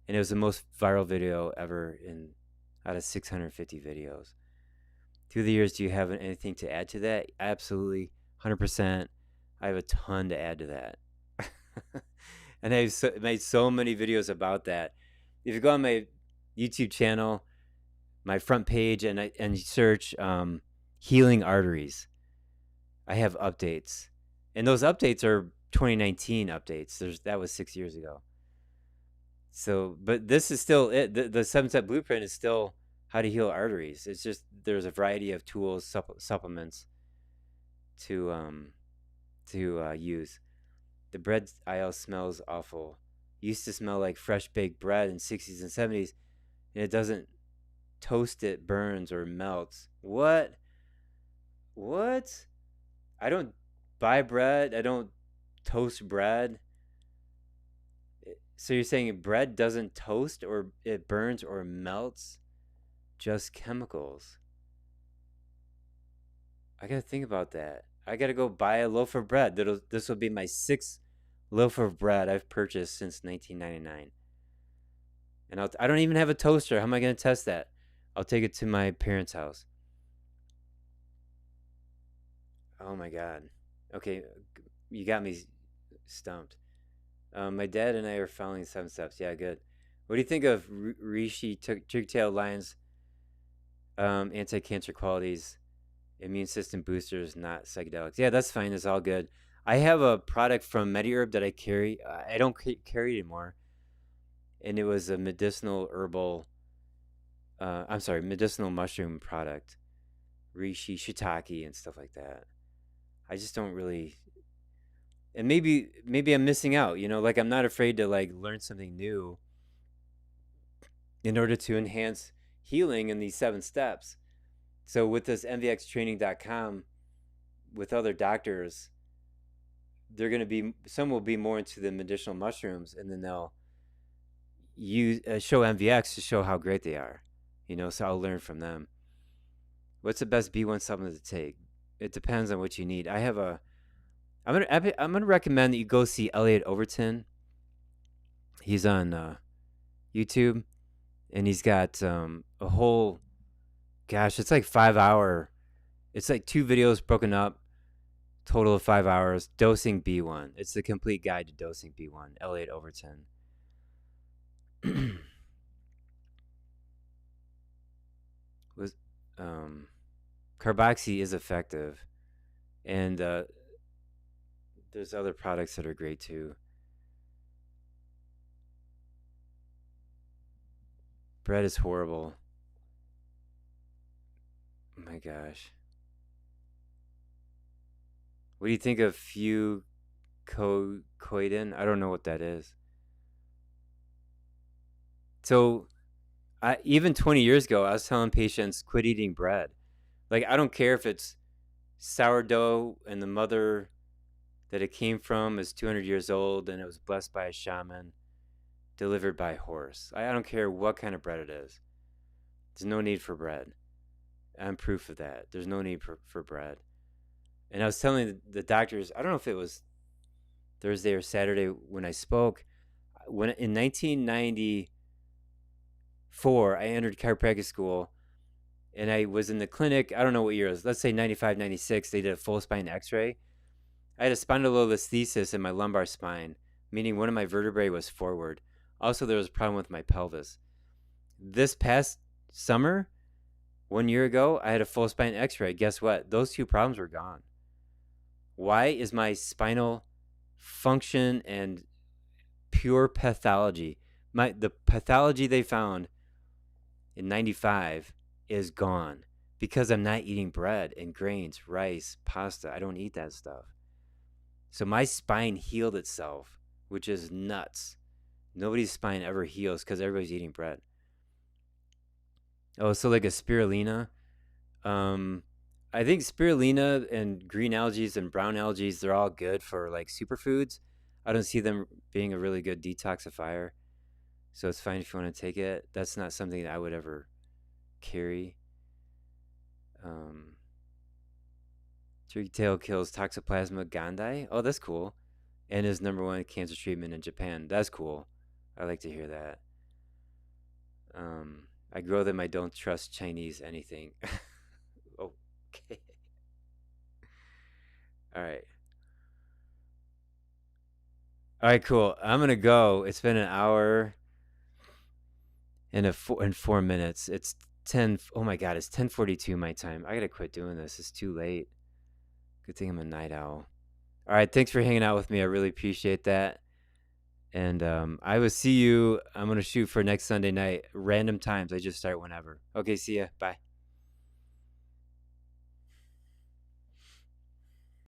and it was the most viral video ever out of 650 videos. Through the years, do you have anything to add to that? Absolutely, 100%. I have a ton to add to that. And I've made so many videos about that. If you go on my YouTube channel, my front page, and you search healing arteries, I have updates, and those updates are 2019 updates. That was 6 years ago. So, but this is still it. The 7-step blueprint is still how to heal arteries. It's just there's a variety of tools, supplements to use. The bread aisle smells awful. Used to smell like fresh baked bread in 60s and 70s, and it doesn't toast it, burns, or melts. What? I don't buy bread. I don't toast bread. So you're saying bread doesn't toast or it burns or melts, just chemicals. I gotta think about that. I gotta go buy a loaf of bread. This will be my sixth loaf of bread I've purchased since 1999. And I don't even have a toaster. How am I gonna test that? I'll take it to my parents' house. Oh my god. Okay, you got me stumped. My dad and I are following the 7 steps. Yeah, good. What do you think of reishi turkey-tailed lion's anti-cancer qualities, immune system boosters, not psychedelics? Yeah, that's fine. It's all good. I have a product from MediHerb that I carry. I don't carry it anymore, and it was a medicinal herbal. I'm sorry, medicinal mushroom product, reishi, shiitake, and stuff like that. I just don't really, and maybe I'm missing out. Like I'm not afraid to like learn something new in order to enhance healing in these 7 steps. So with this MVXtraining.com, with other doctors, they're going to be, some will be more into the medicinal mushrooms, and then they'll use show MVX to show how great they are. So I'll learn from them. What's the best B1 supplement to take? It depends on what you need. I'm gonna recommend that you go see Elliot Overton. He's on YouTube, and he's got a whole, gosh, it's like 5 hour. It's like 2 videos broken up, total of 5 hours. Dosing B1. It's the complete guide to dosing B1. Elliot Overton. Was Carboxy is effective, and there's other products that are great too. Bread is horrible. Oh my gosh. What do you think of fucoidan? I don't know what that is. So, even 20 years ago, I was telling patients quit eating bread. Like, I don't care if it's sourdough and the mother that it came from is 200 years old and it was blessed by a shaman, delivered by a horse. I don't care what kind of bread it is. There's no need for bread. I'm proof of that. There's no need for bread. And I was telling the doctors, I don't know if it was Thursday or Saturday when I spoke, when in 1994, I entered chiropractic school, and I was in the clinic. I don't know what year it was. Let's say 95, 96. They did a full spine x-ray. I had a spondylolisthesis in my lumbar spine, meaning one of my vertebrae was forward. Also, there was a problem with my pelvis. This past summer, 1 year ago, I had a full spine x-ray. Guess what? Those 2 problems were gone. Why is my spinal function and pure pathology, the pathology they found in 95 is gone? Because I'm not eating bread and grains, rice, pasta. I don't eat that stuff. So my spine healed itself, which is nuts. Nobody's spine ever heals because everybody's eating bread. Oh, so like a spirulina. I think spirulina and green algae and brown algae, they're all good for like superfoods. I don't see them being a really good detoxifier. So it's fine if you want to take it. That's not something that I would ever carry. Turkey tail kills Toxoplasma gondii. Oh, that's cool. And is #1 cancer treatment in Japan. That's cool. I like to hear that. I grow them. I don't trust Chinese anything. Okay. All right. All right, cool. I'm going to go. It's been an hour and 4 minutes. It's 10. Oh my God, it's 10:42 my time. I got to quit doing this. It's too late. Good thing I'm a night owl. All right, thanks for hanging out with me. I really appreciate that. And I will see you. I'm going to shoot for next Sunday night. Random times. I just start whenever. Okay, see ya. Bye.